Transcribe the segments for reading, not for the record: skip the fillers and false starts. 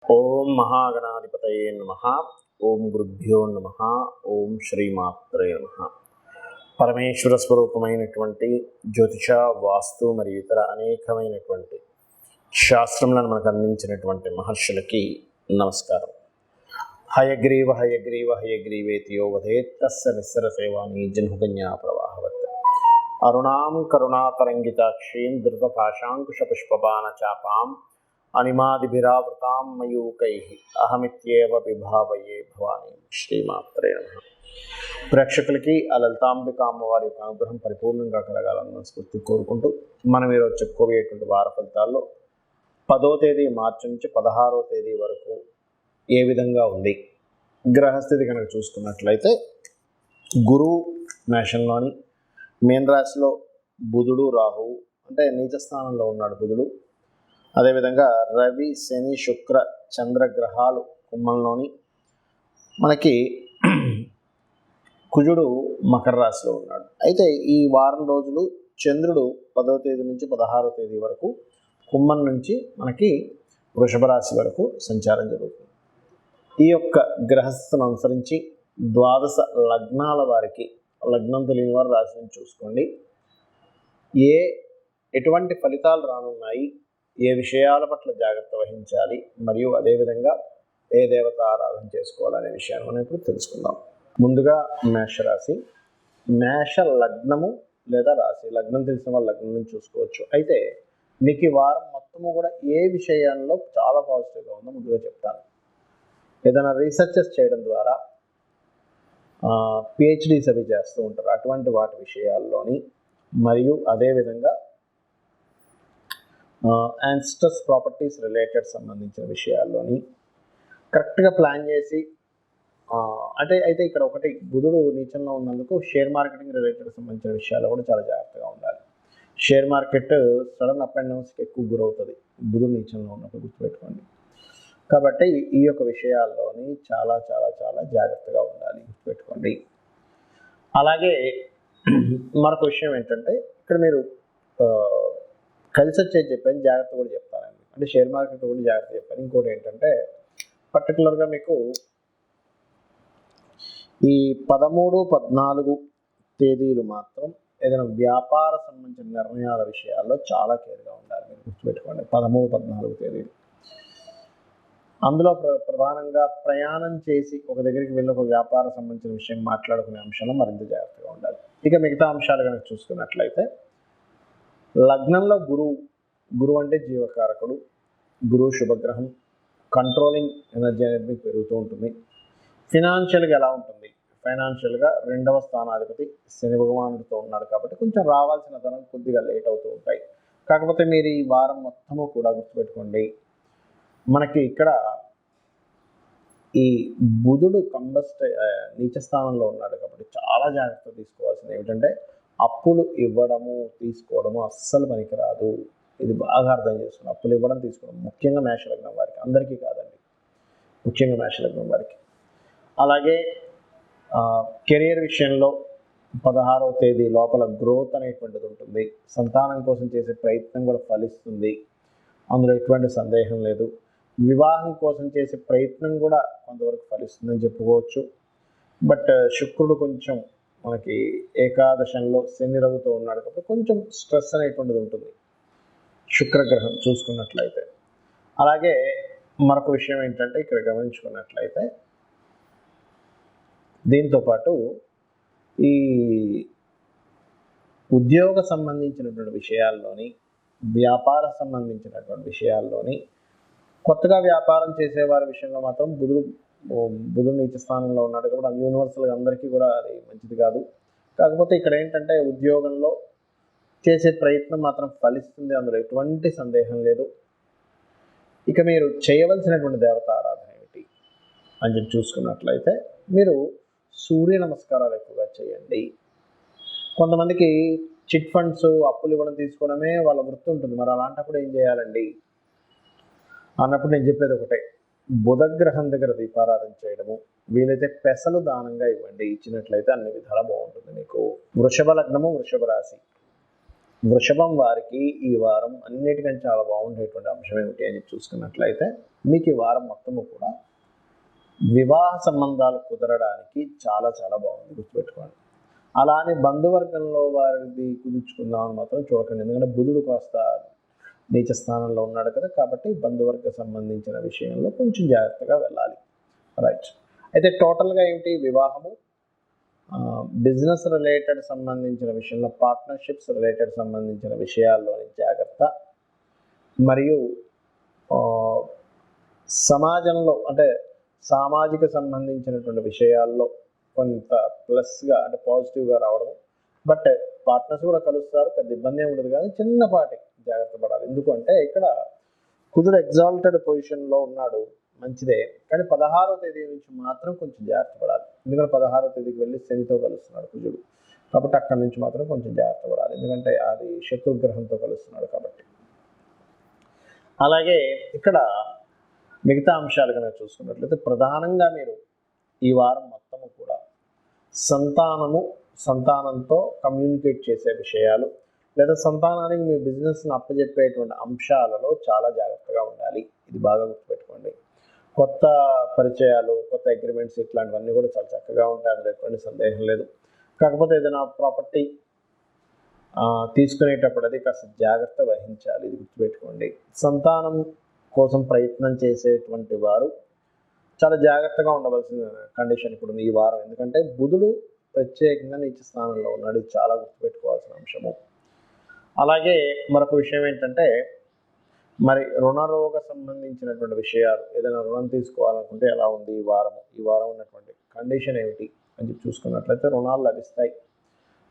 ఓం మహాగణాధిపతయే నమః. ఓం గురుభ్యో నమః. ఓం శ్రీమాత్రే నమః. పరమేశ్వర స్వరూపమైనటువంటి జ్యోతిష, వాస్తు మరియు ఇతర అనేకమైనటువంటి శాస్త్రములను మనకు అందించినటువంటి మహర్షులకి నమస్కారం. హయగ్రీవ హయగ్రీవ హయగ్రీవేతి యో వదేత్ తస్య నిస్సర సేవాని జన్మకన్యా ప్రవాహవత్. అరుణాం కరుణాతరంగితాక్షీం ధృతపాశాంకుశపుష్పబాణ చాపాం అనిమాదిభిరావృతాం మయూకైః అహమిత్యేవ విభావయే భవానీ. శ్రీమాత్రే నమః. ప్రేక్షకులకి ఆ లలితాంబిక అమ్మవారి యొక్క అనుగ్రహం పరిపూర్ణంగా కలగాలన్న స్ఫూర్తి కోరుకుంటూ మనం ఈరోజు చెప్పుకోబోయేటువంటి వార ఫలితాల్లో 10వ తేదీ మార్చి నుంచి 16వ తేదీ వరకు ఏ విధంగా ఉంది. గ్రహస్థితి కనుక చూసుకున్నట్లయితే గురువు మేషంలోని, మీన రాశిలో బుధుడు, రాహువు అంటే నీచ స్థానంలో ఉన్నాడు బుధుడు. అదేవిధంగా రవి, శని, శుక్ర, చంద్రగ్రహాలు కుంభంలోని, మనకి కుజుడు మకర రాశిలో ఉన్నాడు. అయితే ఈ వారం రోజులు చంద్రుడు 10వ తేదీ నుంచి 16వ తేదీ వరకు కుంభం నుంచి మనకి వృషభ రాశి వరకు సంచారం జరుగుతుంది. ఈ యొక్క గ్రహస్థను అనుసరించి ద్వాదశ లగ్నాల వారికి, లగ్నం తెలియని వారు రాశిని చూసుకోండి, ఎటువంటి ఫలితాలు రానున్నాయి, ఏ విషయాల పట్ల జాగ్రత్త వహించాలి, మరియు అదేవిధంగా ఏ దేవత ఆరాధన చేసుకోవాలనే విషయాన్ని మనం ఇప్పుడు తెలుసుకుందాం. ముందుగా మేషరాశి. మేష లగ్నము లేదా రాశి, లగ్నం తెలిసిన వాళ్ళు లగ్నం నుంచి చూసుకోవచ్చు. అయితే మీకు ఈ వారం మొత్తము కూడా ఏ విషయాల్లో చాలా పాజిటివ్గా ఉందో ముందుగా చెప్తాను. ఏదైనా రీసెర్చెస్ చేయడం ద్వారా పిహెచ్డీస్ అవి చేస్తూ ఉంటారు, అటువంటి వాటి విషయాల్లోని, మరియు అదేవిధంగా యాన్స్టస్ ప్రాపర్టీస్ రిలేటెడ్ సంబంధించిన విషయాల్లోని కరెక్ట్గా ప్లాన్ చేసి అయితే ఇక్కడ ఒకటి, బుధుడు నీచంలో ఉన్నందుకు షేర్ మార్కెటింగ్ రిలేటెడ్ సంబంధించిన విషయాల్లో కూడా చాలా జాగ్రత్తగా ఉండాలి. Share market sudden up and డౌన్స్కి ఎక్కువ గురవుతుంది బుధుడు నీచంలో ఉన్నప్పుడు, గుర్తుపెట్టుకోండి. కాబట్టి ఈ యొక్క విషయాల్లోని చాలా చాలా చాలా జాగ్రత్తగా ఉండాలి, గుర్తుపెట్టుకోండి. అలాగే మరొక విషయం ఏంటంటే, ఇక్కడ మీరు కలిసి వచ్చేది చెప్పాను, జాగ్రత్త కూడా చెప్తానండి. అంటే షేర్ మార్కెట్ కూడా జాగ్రత్త చెప్పాను. ఇంకోటి ఏంటంటే, పర్టికులర్గా మీకు ఈ 13, 14 తేదీలు మాత్రం ఏదైనా వ్యాపార సంబంధించిన నిర్ణయాల విషయాల్లో చాలా కేర్గా ఉండాలి, మీరు గుర్తుపెట్టుకోండి. 13, 14 తేదీలు అందులో ప్రధానంగా ప్రయాణం చేసి ఒక దగ్గరికి వెళ్ళి ఒక వ్యాపార సంబంధించిన విషయం మాట్లాడుకునే అంశంలో మరింత జాగ్రత్తగా ఉండాలి. ఇక మిగతా అంశాలు కనుక చూసుకున్నట్లయితే, లగ్నంలో గురువు అంటే జీవకారకుడు, గురువు శుభగ్రహం, కంట్రోలింగ్ ఎనర్జీ అనేది మీకు పెరుగుతూ ఉంటుంది. ఫినాన్షియల్గా ఎలా ఉంటుంది? ఫైనాన్షియల్గా 2వ స్థానాధిపతి శని భగవానుడితో ఉన్నాడు కాబట్టి కొంచెం రావాల్సిన ధనం కొద్దిగా లేట్ అవుతూ ఉంటాయి. కాకపోతే మీరు ఈ వారం మొత్తము కూడా గుర్తుపెట్టుకోండి, మనకి ఇక్కడ ఈ బుధుడు నీచ స్థానంలో ఉన్నాడు కాబట్టి చాలా జాగ్రత్త తీసుకోవాల్సింది ఏమిటంటే, అప్పులు ఇవ్వడము తీసుకోవడము అస్సలు పనికిరాదు. ఇది బాగా అర్థం చేసుకున్నాం. అప్పులు ఇవ్వడం తీసుకోవడం ముఖ్యంగా మేషలగ్నం వారికి, అందరికీ కాదండి, ముఖ్యంగా మేషలగ్నం వారికి. అలాగే కెరియర్ విషయంలో 16వ తేదీ లోపల గ్రోత్ అనేటువంటిది ఉంటుంది. సంతానం కోసం చేసే ప్రయత్నం కూడా ఫలిస్తుంది, అందులో ఎటువంటి సందేహం లేదు. వివాహం కోసం చేసే ప్రయత్నం కూడా కొంతవరకు ఫలిస్తుందని చెప్పుకోవచ్చు. బట్ శుక్రుడు కొంచెం మనకి ఏకాదశంలో శని రవితో ఉన్నాడు కాబట్టి కొంచెం స్ట్రెస్ అనేటువంటిది ఉంటుంది శుక్రగ్రహం చూసుకున్నట్లయితే. అలాగే మరొక విషయం ఏంటంటే, ఇక్కడ గమనించుకున్నట్లయితే దీంతోపాటు ఈ ఉద్యోగ సంబంధించినటువంటి విషయాల్లోని, వ్యాపార సంబంధించినటువంటి విషయాల్లోని, కొత్తగా వ్యాపారం చేసేవారి విషయంలో మాత్రం బుధుడు నీచ స్థానంలో ఉన్నాడు కాబట్టి యూనివర్సల్గా అందరికీ కూడా అది మంచిది కాదు. కాకపోతే ఇక్కడ ఏంటంటే, ఉద్యోగంలో చేసే ప్రయత్నం మాత్రం ఫలిస్తుంది, అందులో ఎటువంటి సందేహం లేదు. ఇక మీరు చేయవలసినటువంటి దేవత ఆరాధన ఏమిటి అని చెప్పి చూసుకున్నట్లయితే, మీరు సూర్య నమస్కారాలు ఎక్కువగా చేయండి. కొంతమందికి చిట్ ఫండ్స్, అప్పులు ఇవ్వడం తీసుకోవడమే వాళ్ళ వృత్తి ఉంటుంది. మరి అలాంటప్పుడు ఏం చేయాలండి అన్నప్పుడు నేను చెప్పేది ఒకటే, బుధగ్రహం దగ్గర దీపారాధన చేయడము, వీలైతే పెసలు దానంగా ఇవ్వండి. ఇచ్చినట్లయితే అన్ని విధాలా బాగుంటుంది మీకు. వృషభ లగ్నము, వృషభ రాశి. వృషభం వారికి ఈ వారం అన్నిటికంటే చాలా బాగుండేటువంటి అంశం ఏమిటి అని చూసుకున్నట్లయితే మీకు ఈ వారం మొత్తము కూడా వివాహ సంబంధాలు కుదరడానికి చాలా చాలా బాగుంది, గుర్తుపెట్టుకోండి. అలానే బంధువర్గంలో వారిది కుదుర్చుకుందామని మాత్రం చూడకండి, ఎందుకంటే బుధుడు కాస్త నీచ స్థానంలో ఉన్నాడు కదా, కాబట్టి బంధువర్గ సంబంధించిన విషయంలో కొంచెం జాగ్రత్తగా వెళ్ళాలి. రైట్. అయితే టోటల్గా ఏమిటి, వివాహము, బిజినెస్ రిలేటెడ్ సంబంధించిన విషయంలో, పార్ట్నర్షిప్స్ రిలేటెడ్ సంబంధించిన విషయాల్లోని జాగ్రత్త, మరియు సమాజంలో అంటే సామాజిక సంబంధించినటువంటి విషయాల్లో కొంత ప్లస్గా అంటే పాజిటివ్గా రావడం. బట్ పార్ట్నర్స్ కూడా కలుస్తారు, పెద్ద ఇబ్బంది ఏమి ఉండదు, కానీ చిన్నపాటి జాగ్రత్త పడాలి. ఎందుకంటే ఇక్కడ కుజుడు ఎగ్జాల్టెడ్ పొజిషన్లో ఉన్నాడు, మంచిదే, కానీ 16వ తేదీ నుంచి మాత్రం కొంచెం జాగ్రత్త పడాలి. ఎందుకంటే 16వ తేదీకి వెళ్ళి శనితో కలుస్తున్నాడు కుజుడు, కాబట్టి అక్కడి నుంచి మాత్రం కొంచెం జాగ్రత్త పడాలి, ఎందుకంటే అది శత్రుగ్రహంతో కలుస్తున్నాడు కాబట్టి. అలాగే ఇక్కడ మిగతా అంశాలు కనుక చూసుకున్నట్లయితే ప్రధానంగా మీరు ఈ వారం మొత్తము కూడా సంతానంతో కమ్యూనికేట్ చేసే విషయాలు, లేదా సంతానానికి మీ బిజినెస్ని అప్పచెప్పేటువంటి అంశాలలో చాలా జాగ్రత్తగా ఉండాలి. ఇది బాగా గుర్తుపెట్టుకోండి. కొత్త పరిచయాలు, కొత్త అగ్రిమెంట్స్ ఇట్లాంటివన్నీ కూడా చాలా చక్కగా ఉంటాయి, అందులో ఎటువంటి సందేహం లేదు. కాకపోతే ఏదైనా ప్రాపర్టీ తీసుకునేటప్పుడు అది కాస్త జాగ్రత్త వహించాలి, ఇది గుర్తుపెట్టుకోండి. సంతానం కోసం ప్రయత్నం చేసేటువంటి వారు చాలా జాగ్రత్తగా ఉండవలసిన కండిషన్ ఇప్పుడు ఈ వారం, ఎందుకంటే బుధుడు ప్రత్యేకంగా నీచ స్థానంలో ఉన్నాడు, ఇది చాలా గుర్తుపెట్టుకోవాల్సిన అంశము. అలాగే మరొక విషయం ఏంటంటే, మరి రుణరోగ సంబంధించినటువంటి విషయాలు, ఏదైనా రుణం తీసుకోవాలనుకుంటే ఎలా ఉంది ఈ వారం ఉన్నటువంటి కండిషన్ ఏమిటి అని చెప్పి చూసుకున్నట్లయితే రుణాలు లభిస్తాయి,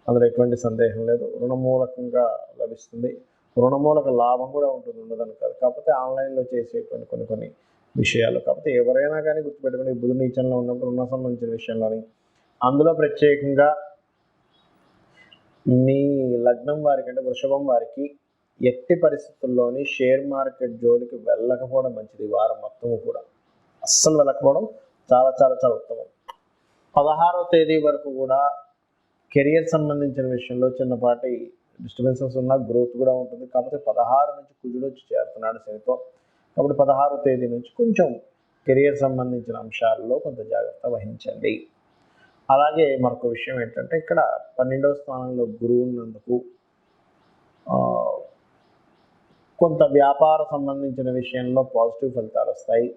అందులో ఎటువంటి సందేహం లేదు. రుణమూలకంగా లభిస్తుంది, రుణమూలక లాభం కూడా ఉంటుంది, ఉండదని కాదు. కాకపోతే ఆన్లైన్లో చేసేటువంటి కొన్ని విషయాలు, కాకపోతే ఎవరైనా కానీ గుర్తుపెట్టుకుని బుధ నీచంలో ఉన్నప్పుడు రుణ సంబంధించిన విషయంలోని, అందులో ప్రత్యేకంగా మీ లగ్నం వారికి అంటే వృషభం వారికి ఎట్టి పరిస్థితుల్లోని షేర్ మార్కెట్ జోలికి వెళ్ళకపోవడం మంచిది. ఈ వారం మొత్తము కూడా అస్సలు వెళ్ళకపోవడం చాలా చాలా చాలా ఉత్తమం. 16వ తేదీ వరకు కూడా కెరియర్ సంబంధించిన విషయంలో చిన్నపాటి డిస్టర్బెన్సెస్ ఉన్న గ్రోత్ కూడా ఉంటుంది. కాకపోతే 16 నుంచి కుజుడు వచ్చి చేరుతున్నాడు శనితో, కాబట్టి 16వ తేదీ నుంచి కొంచెం కెరియర్ సంబంధించిన అంశాల్లో కొంత జాగ్రత్త వహించండి. అలాగే మరొక విషయం ఏంటంటే, ఇక్కడ 12వ స్థానంలో గురువు ఉన్నందుకు కొంత వ్యాపార సంబంధించిన విషయంలో పాజిటివ్ ఫలితాలు వస్తాయి.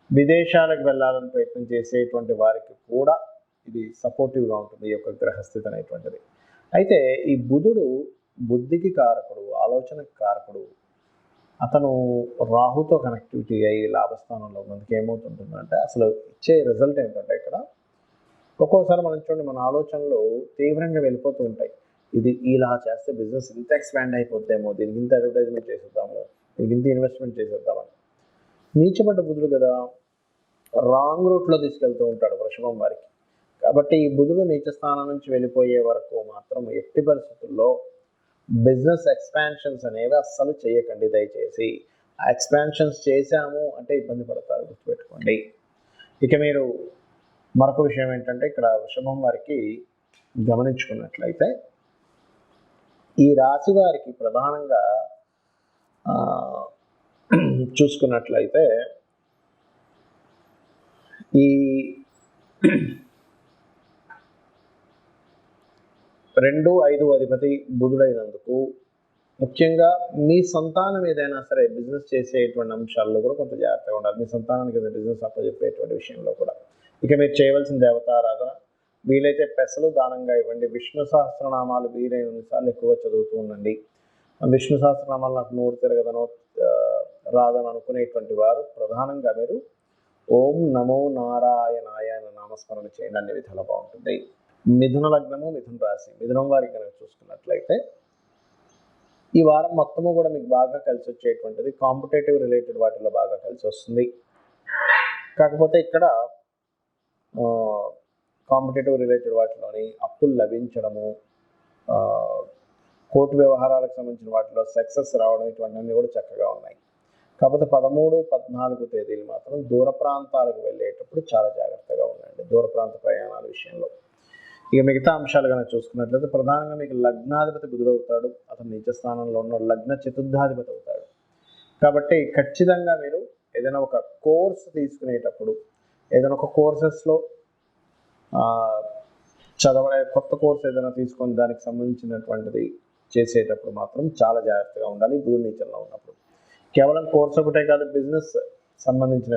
విదేశాలకు వెళ్ళాలని ప్రయత్నం చేసేటువంటి వారికి కూడా ఇది సపోర్టివ్గా ఉంటుంది, ఈ యొక్క గ్రహస్థితి అనేటువంటిది. అయితే ఈ బుధుడు బుద్ధికి కారకుడు, ఆలోచనకి కారకుడు, అతను రాహుతో కనెక్టివిటీ అయ్యి లాభస్థానంలో ఉన్నందుకు ఏమవుతుంటుందంటే, అసలు ఇచ్చే రిజల్ట్ ఏంటంటే, ఇక్కడ ఒక్కోసారి మనం చూడండి, మన ఆలోచనలు తీవ్రంగా వెళ్ళిపోతూ ఉంటాయి. ఇది ఇలా చేస్తే బిజినెస్ ఇంత ఎక్స్పాండ్ అయిపోద్దేమో, దీనికి ఇంత అడ్వర్టైజ్మెంట్ చేసేద్దాము, దీనికి ఇంత ఇన్వెస్ట్మెంట్ చేసేద్దామని. నీచపడ్డ బుధుడు కదా, రాంగ్ రూట్లో తీసుకెళ్తూ ఉంటాడు వృషభం వారికి. కాబట్టి ఈ బుధుడు నీచ స్థానం నుంచి వెళ్ళిపోయే వరకు మాత్రం ఎట్టి పరిస్థితుల్లో బిజినెస్ ఎక్స్పాన్షన్స్ అనేవి అస్సలు చేయకండి దయచేసి. ఆ ఎక్స్పాన్షన్స్ చేశాము అంటే ఇబ్బంది పడతారు, గుర్తుపెట్టుకోండి. ఇక మీరు మరొక విషయం ఏంటంటే, ఇక్కడ వృషభం వారికి గమనించుకున్నట్లయితే ఈ రాశి వారికి ప్రధానంగా చూసుకున్నట్లయితే ఈ 2, 5 అధిపతి బుధుడైనందుకు ముఖ్యంగా మీ సంతానం ఏదైనా సరే బిజినెస్ చేసేటువంటి అంశాల్లో కూడా కొంత జాగ్రత్తగా ఉండాలి. మీ సంతానానికి ఏదైనా బిజినెస్ అప్పచెప్పేటువంటి విషయంలో కూడా. ఇక మీరు చేయవలసిన దేవతారాధన, వీలైతే పెసలు దానంగా ఇవ్వండి. విష్ణు సహస్రనామాలు వీలైనసార్లు ఎక్కువగా చదువుతూ ఉండండి. విష్ణు సహస్రనామాలు నాకు నోరు తిరగదనో రాదని అనుకునేటువంటి వారు ప్రధానంగా మీరు ఓం నమో నారాయణాయ అనే నామస్మరణ చేయండి, అన్ని విధాలు బాగుంటుంది. మిథున లగ్నము, మిథున రాశి, మిథునం వారికి కనుక చూసుకున్నట్లయితే ఈ వారం మొత్తము కూడా మీకు బాగా కలిసి వచ్చేటువంటిది కాంపిటేటివ్ రిలేటెడ్ వాటిలో బాగా కలిసి వస్తుంది. కాకపోతే ఇక్కడ కాంపిటేటివ్ రిలేటెడ్ వాటిలోని అప్పులు లభించడము, కోర్టు వ్యవహారాలకు సంబంధించిన వాటిలో సక్సెస్ రావడం, ఇటువంటివన్నీ కూడా చక్కగా ఉన్నాయి. కాకపోతే 13, 14 తేదీలు మాత్రం దూర ప్రాంతాలకు వెళ్ళేటప్పుడు చాలా జాగ్రత్తగా ఉండండి, దూర ప్రాంత ప్రయాణాల విషయంలో. ఇక మిగతా అంశాలు కనుక చూసుకున్నట్లయితే ప్రధానంగా మీకు లగ్నాధిపతి బుధుడు అవుతాడు, అతను నీచ స్థానంలో ఉన్న లగ్న చతుర్థాధిపతి అవుతాడు. కాబట్టి ఖచ్చితంగా మీరు ఏదైనా ఒక కోర్స్ తీసుకునేటప్పుడు, ఏదైనా ఒక కోర్సెస్లో చదవడే కొత్త కోర్స్ ఏదైనా తీసుకొని దానికి సంబంధించినటువంటిది చేసేటప్పుడు మాత్రం చాలా జాగ్రత్తగా ఉండాలి. బుధుడు నీచంలో ఉన్నప్పుడు కేవలం కోర్స్ ఒకటే కాదు, బిజినెస్ సంబంధించిన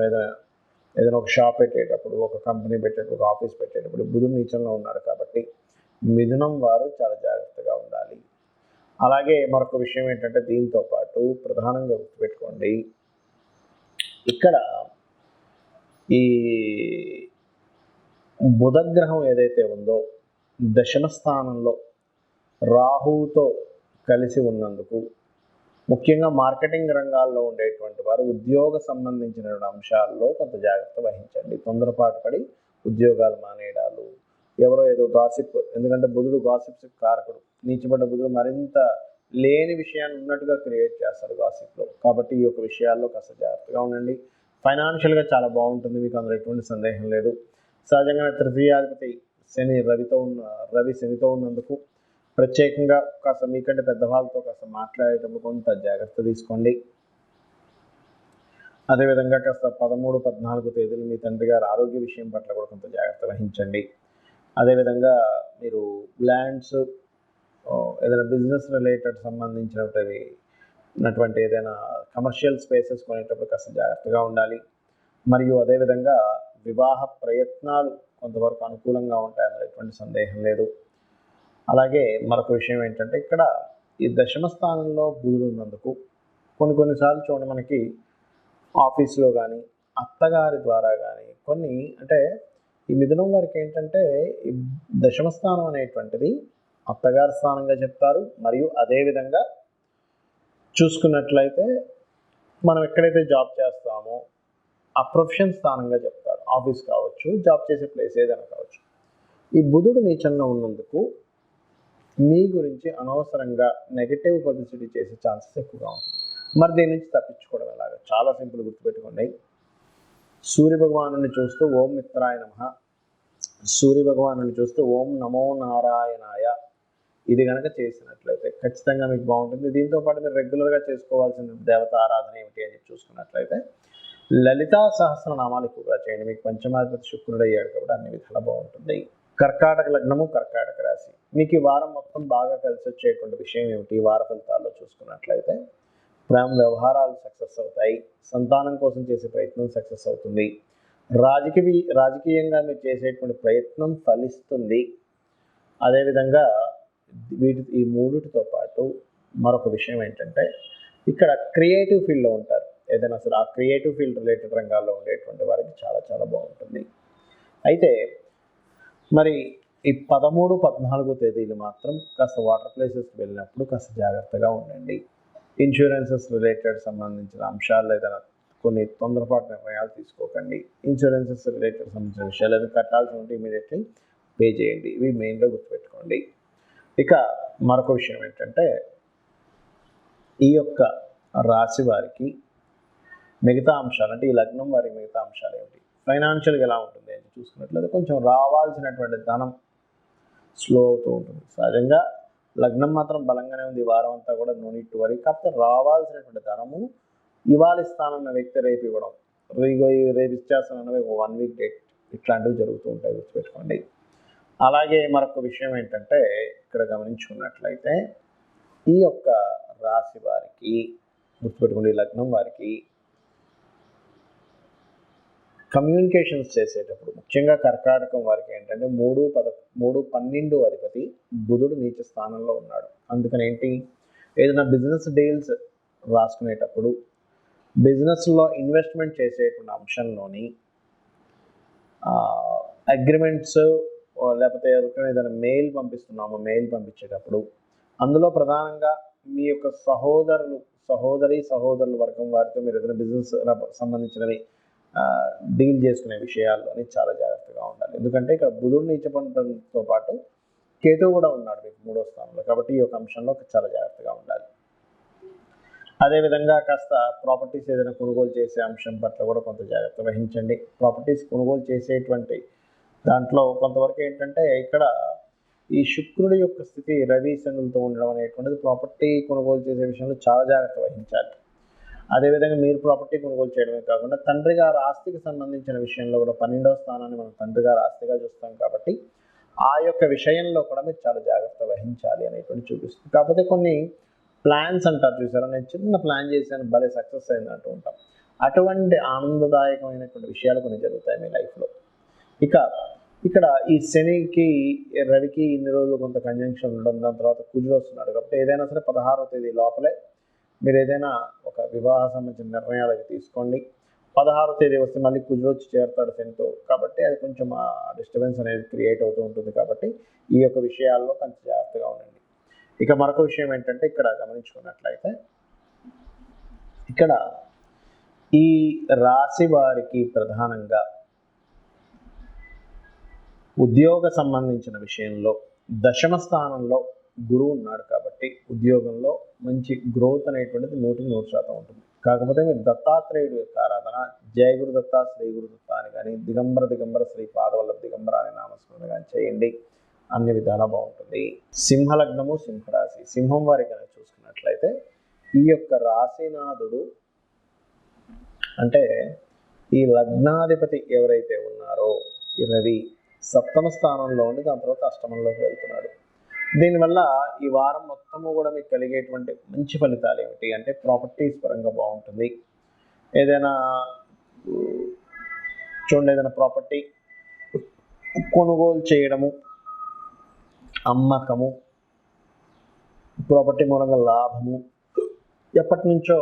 ఏదైనా ఒక షాప్ పెట్టేటప్పుడు, ఒక కంపెనీ పెట్టేటప్పుడు, ఒక ఆఫీస్ పెట్టేటప్పుడు బుధుడు నీచంలో ఉన్నాడు కాబట్టి మిథునం వారు చాలా జాగ్రత్తగా ఉండాలి. అలాగే మరొక విషయం ఏంటంటే దీంతో పాటు ప్రధానంగా గుర్తుపెట్టుకోండి, ఇక్కడ ఈ బుధగ్రహం ఏదైతే ఉందో దశమ స్థానంలో రాహువుతో కలిసి ఉన్నందుకు ముఖ్యంగా మార్కెటింగ్ రంగాల్లో ఉండేటువంటి వారు ఉద్యోగ సంబంధించిన అంశాల్లో కొంత జాగ్రత్త వహించండి. తొందరపాటు పడి ఉద్యోగాలు మానేయడాలు, ఎవరో ఏదో గాసిప్, ఎందుకంటే బుధుడు గాసిప్స్ కారకుడు. నీచబడ్డ బుధుడు మరింత లేని విషయాన్ని ఉన్నట్టుగా క్రియేట్ చేస్తాడు గాసిప్లో. కాబట్టి ఈ యొక్క విషయాల్లో కాస్త జాగ్రత్తగా ఉండండి. ఫైనాన్షియల్గా చాలా బాగుంటుంది, మీకు అందులో ఎటువంటి సందేహం లేదు. సహజంగానే తృతీయాధిపతి రవి శనితో ఉన్నందుకు ప్రత్యేకంగా కాస్త మీకంటే పెద్దవాళ్ళతో కాస్త మాట్లాడేటప్పుడు కొంత జాగ్రత్త తీసుకోండి. అదేవిధంగా కాస్త 13, 14 తేదీలు మీ తండ్రి గారి ఆరోగ్య విషయం పట్ల కూడా కొంత జాగ్రత్త వహించండి. అదేవిధంగా మీరు ల్యాండ్స్, ఏదైనా బిజినెస్ రిలేటెడ్ సంబంధించినటువంటి ఏదైనా కమర్షియల్ స్పేసెస్ కొనేటప్పుడు కాస్త జాగ్రత్తగా ఉండాలి. మరియు అదేవిధంగా వివాహ ప్రయత్నాలు కొంతవరకు అనుకూలంగా ఉంటాయి, అందులో ఎటువంటి సందేహం లేదు. అలాగే మరొక విషయం ఏంటంటే ఇక్కడ ఈ దశమ స్థానంలో బుధుడు ఉన్నందుకు కొన్నిసార్లు చూడండి, మనకి ఆఫీస్లో కానీ అత్తగారి ద్వారా కానీ కొన్ని, అంటే ఈ మిథునం వారికి ఏంటంటే ఈ దశమ స్థానం అనేటువంటిది అత్తగారి స్థానంగా చెప్తారు. మరియు అదేవిధంగా చూసుకున్నట్లయితే మనం ఎక్కడైతే జాబ్ చేస్తామో ఆ ప్రొఫెషన్ స్థానంగా చెప్తారు. ఆఫీస్ కావచ్చు, జాబ్ చేసే ప్లేస్ ఏదైనా కావచ్చు. ఈ బుధుడు నీచంగా ఉన్నందుకు మీ గురించి అనవసరంగా నెగటివ్ పబ్లిసిటీ చేసే ఛాన్సెస్ ఎక్కువగా ఉంటుంది. మరి దీని నుంచి తప్పించుకోవడం ఎలాగా? చాలా సింపుల్, గుర్తుపెట్టుకోండి. సూర్య భగవాను చూస్తూ ఓం మిత్రాయ నమః, సూర్య భగవాను చూస్తూ ఓం నమో నారాయణాయ, ఇది కనుక చేసినట్లయితే ఖచ్చితంగా మీకు బాగుంటుంది. దీంతో పాటు మీరు రెగ్యులర్గా చేసుకోవాల్సిన దేవత ఆరాధన ఏమిటి అని చూసుకున్నట్లయితే లలితా సహస్రనామాలు ఎక్కువగా చేయండి. మీకు పంచమాధిపతి శుక్రుడు అయ్యాడు కాబట్టి అన్ని విధాలా బాగుంటుంది. కర్కాటక లగ్నము, కర్కాటక రాశి. మీకు ఈ వారం మొత్తం బాగా కలిసి వచ్చేటువంటి విషయం ఏమిటి? ఈ వార ఫలితాల్లో చూసుకున్నట్లయితే ప్రేమ వ్యవహారాలు సక్సెస్ అవుతాయి, సంతానం కోసం చేసే ప్రయత్నం సక్సెస్ అవుతుంది, రాజకీయంగా మీరు చేసేటువంటి ప్రయత్నం ఫలిస్తుంది. అదేవిధంగా ఈ మూడిటితో పాటు మరొక విషయం ఏంటంటే ఇక్కడ క్రియేటివ్ ఫీల్డ్లో ఉంటారు, ఏదైనా సరే ఆ క్రియేటివ్ ఫీల్డ్ రిలేటెడ్ రంగాల్లో ఉండేటువంటి వారికి చాలా చాలా బాగుంటుంది. అయితే మరి ఈ 13, 14 తేదీలు మాత్రం కాస్త వాటర్ ప్లేసెస్కి వెళ్ళినప్పుడు కాస్త జాగ్రత్తగా ఉండండి. ఇన్సూరెన్సెస్ రిలేటెడ్ సంబంధించిన అంశాలు ఏదైనా కొన్ని తొందరపాటు నిర్ణయాలు తీసుకోకండి. ఇన్సూరెన్సెస్ రిలేటెడ్ సంబంధించిన విషయాలు ఏదైనా కట్టాల్సి ఉంటే ఇమీడియట్లీ పే చేయండి. ఇవి మెయిన్గా గుర్తుపెట్టుకోండి. ఇక మరొక విషయం ఏంటంటే ఈ యొక్క రాశి వారికి మిగతా అంశాలు, అంటే ఈ లగ్నం వారికి మిగతా అంశాలు ఏమిటి, ఫైనాన్షియల్గా ఎలా ఉంటుంది అని చూసుకున్నట్లయితే కొంచెం రావాల్సినటువంటి ధనం స్లో అవుతూ ఉంటుంది. సహజంగా లగ్నం మాత్రం బలంగానే ఉంది, ఈ వారం అంతా కూడా నో నీడ్ టు వరీ. కాకపోతే రావాల్సినటువంటి ధనము ఇవాళ ఇస్తానన్న వ్యక్తి రేపు ఇవ్వడం, రేపు ఇచ్చేస్తానన్నవి 1 వీక్ డేట్, ఇట్లాంటివి జరుగుతూ ఉంటాయి, గుర్తుపెట్టుకోండి. అలాగే మరొక విషయం ఏంటంటే ఇక్కడ గమనించుకున్నట్లయితే ఈ యొక్క రాశి వారికి గుర్తుపెట్టుకోండి, లగ్నం వారికి కమ్యూనికేషన్స్ చేసేటప్పుడు ముఖ్యంగా కర్కాటకం వారికి ఏంటంటే 3, 12 అధిపతి బుధుడు నీచ స్థానంలో ఉన్నాడు. అందుకని ఏంటి, ఏదైనా బిజినెస్ డీల్స్ రాసుకునేటప్పుడు, బిజినెస్లో ఇన్వెస్ట్మెంట్ చేసేటువంటి అంశంలోని అగ్రిమెంట్స్, లేకపోతే ఎవరికైనా ఏదైనా మెయిల్ పంపించేటప్పుడు అందులో ప్రధానంగా మీ యొక్క సహోదరుల వర్గం వారితో మీరు ఏదైనా బిజినెస్ సంబంధించినవి డీల్ చేసుకునే విషయాల్లోని చాలా జాగ్రత్తగా ఉండాలి. ఎందుకంటే ఇక్కడ బుధుడు నీచపడడంతో పాటు కేతువు కూడా ఉన్నాడు మీకు 3వ స్థానంలో, కాబట్టి ఈ యొక్క అంశంలో చాలా జాగ్రత్తగా ఉండాలి. అదేవిధంగా కాస్త ప్రాపర్టీస్ ఏదైనా కొనుగోలు చేసే అంశం పట్ల కూడా కొంత జాగ్రత్త వహించండి. ప్రాపర్టీస్ కొనుగోలు చేసేటువంటి దాంట్లో కొంతవరకు ఏంటంటే ఇక్కడ ఈ శుక్రుడి యొక్క స్థితి రవి శనులతో ఉండడం అనేటువంటిది ప్రాపర్టీ కొనుగోలు చేసే విషయంలో చాలా జాగ్రత్త వహించాలి. అదేవిధంగా మీరు ప్రాపర్టీ కొనుగోలు చేయడమే కాకుండా తండ్రి గారి ఆస్తికి సంబంధించిన విషయంలో కూడా 12వ స్థానాన్ని మనం తండ్రి గారి ఆస్తిగా చూస్తాం కాబట్టి ఆ యొక్క విషయంలో కూడా మీరు చాలా జాగ్రత్త వహించాలి అనేటువంటి చూపిస్తుంది. కాకపోతే కొన్ని ప్లాన్స్ అంటారు చూసారా, నేను చిన్న ప్లాన్ చేశాను భలే సక్సెస్ అయింది అంటూ ఉంటాం. అటువంటి ఆనందదాయకమైనటువంటి విషయాలు కొన్ని జరుగుతాయి మీ లైఫ్లో. ఇక ఇక్కడ ఈ శనికి రవికి ఇన్ని రోజులు కొంత కంజంక్షన్ ఉండడం, దాని తర్వాత కుజుడు వస్తున్నాడు కాబట్టి ఏదైనా సరే 16వ తేదీ లోపలే మీరు ఏదైనా ఒక వివాహ సంబంధించిన నిర్ణయాలు అవి తీసుకోండి. 16వ తేదీ వస్తే మళ్ళీ కుజుడు వచ్చి చేరుతాడు శనితో, కాబట్టి అది కొంచెం డిస్టర్బెన్స్ అనేది క్రియేట్ అవుతూ ఉంటుంది. కాబట్టి ఈ యొక్క విషయాల్లో కొంచెం జాగ్రత్తగా ఉండండి. ఇక మరొక విషయం ఏంటంటే ఇక్కడ గమనించుకున్నట్లయితే ఇక్కడ ఈ రాశి వారికి ప్రధానంగా ఉద్యోగ సంబంధించిన విషయంలో దశమ స్థానంలో గురువు ఉన్నాడు కాబట్టి ఉద్యోగంలో మంచి గ్రోత్ అనేటువంటిది 100% ఉంటుంది. కాకపోతే మీరు దత్తాత్రేయుడు యొక్క ఆరాధన, జయ గురు దత్త, శ్రీ గురు దత్త అని కానీ, దిగంబర దిగంబర శ్రీ పాదవల్లభ దిగంబర అనే నామస్మరణ కానీ చేయండి, అన్ని విధాలా బాగుంటుంది. సింహలగ్నము, సింహరాశి, సింహం వారి కనుక చూసుకున్నట్లయితే ఈ యొక్క రాశినాథుడు అంటే ఈ లగ్నాధిపతి ఎవరైతే ఉన్నారో ఈ రవి సప్తమ స్థానంలో ఉండి దాని తర్వాత అష్టమంలోకి వెళ్తున్నాడు. దీనివల్ల ఈ వారం మొత్తము కూడా మీకు కలిగేటువంటి మంచి ఫలితాలు ఏమిటి అంటే ప్రాపర్టీస్ పరంగా బాగుంటుంది. ఏదైనా చూడండి, ఏదైనా ప్రాపర్టీ కొనుగోలు చేయడము, అమ్మకము, ప్రాపర్టీ మూలంగా లాభము, ఎప్పటి నుంచో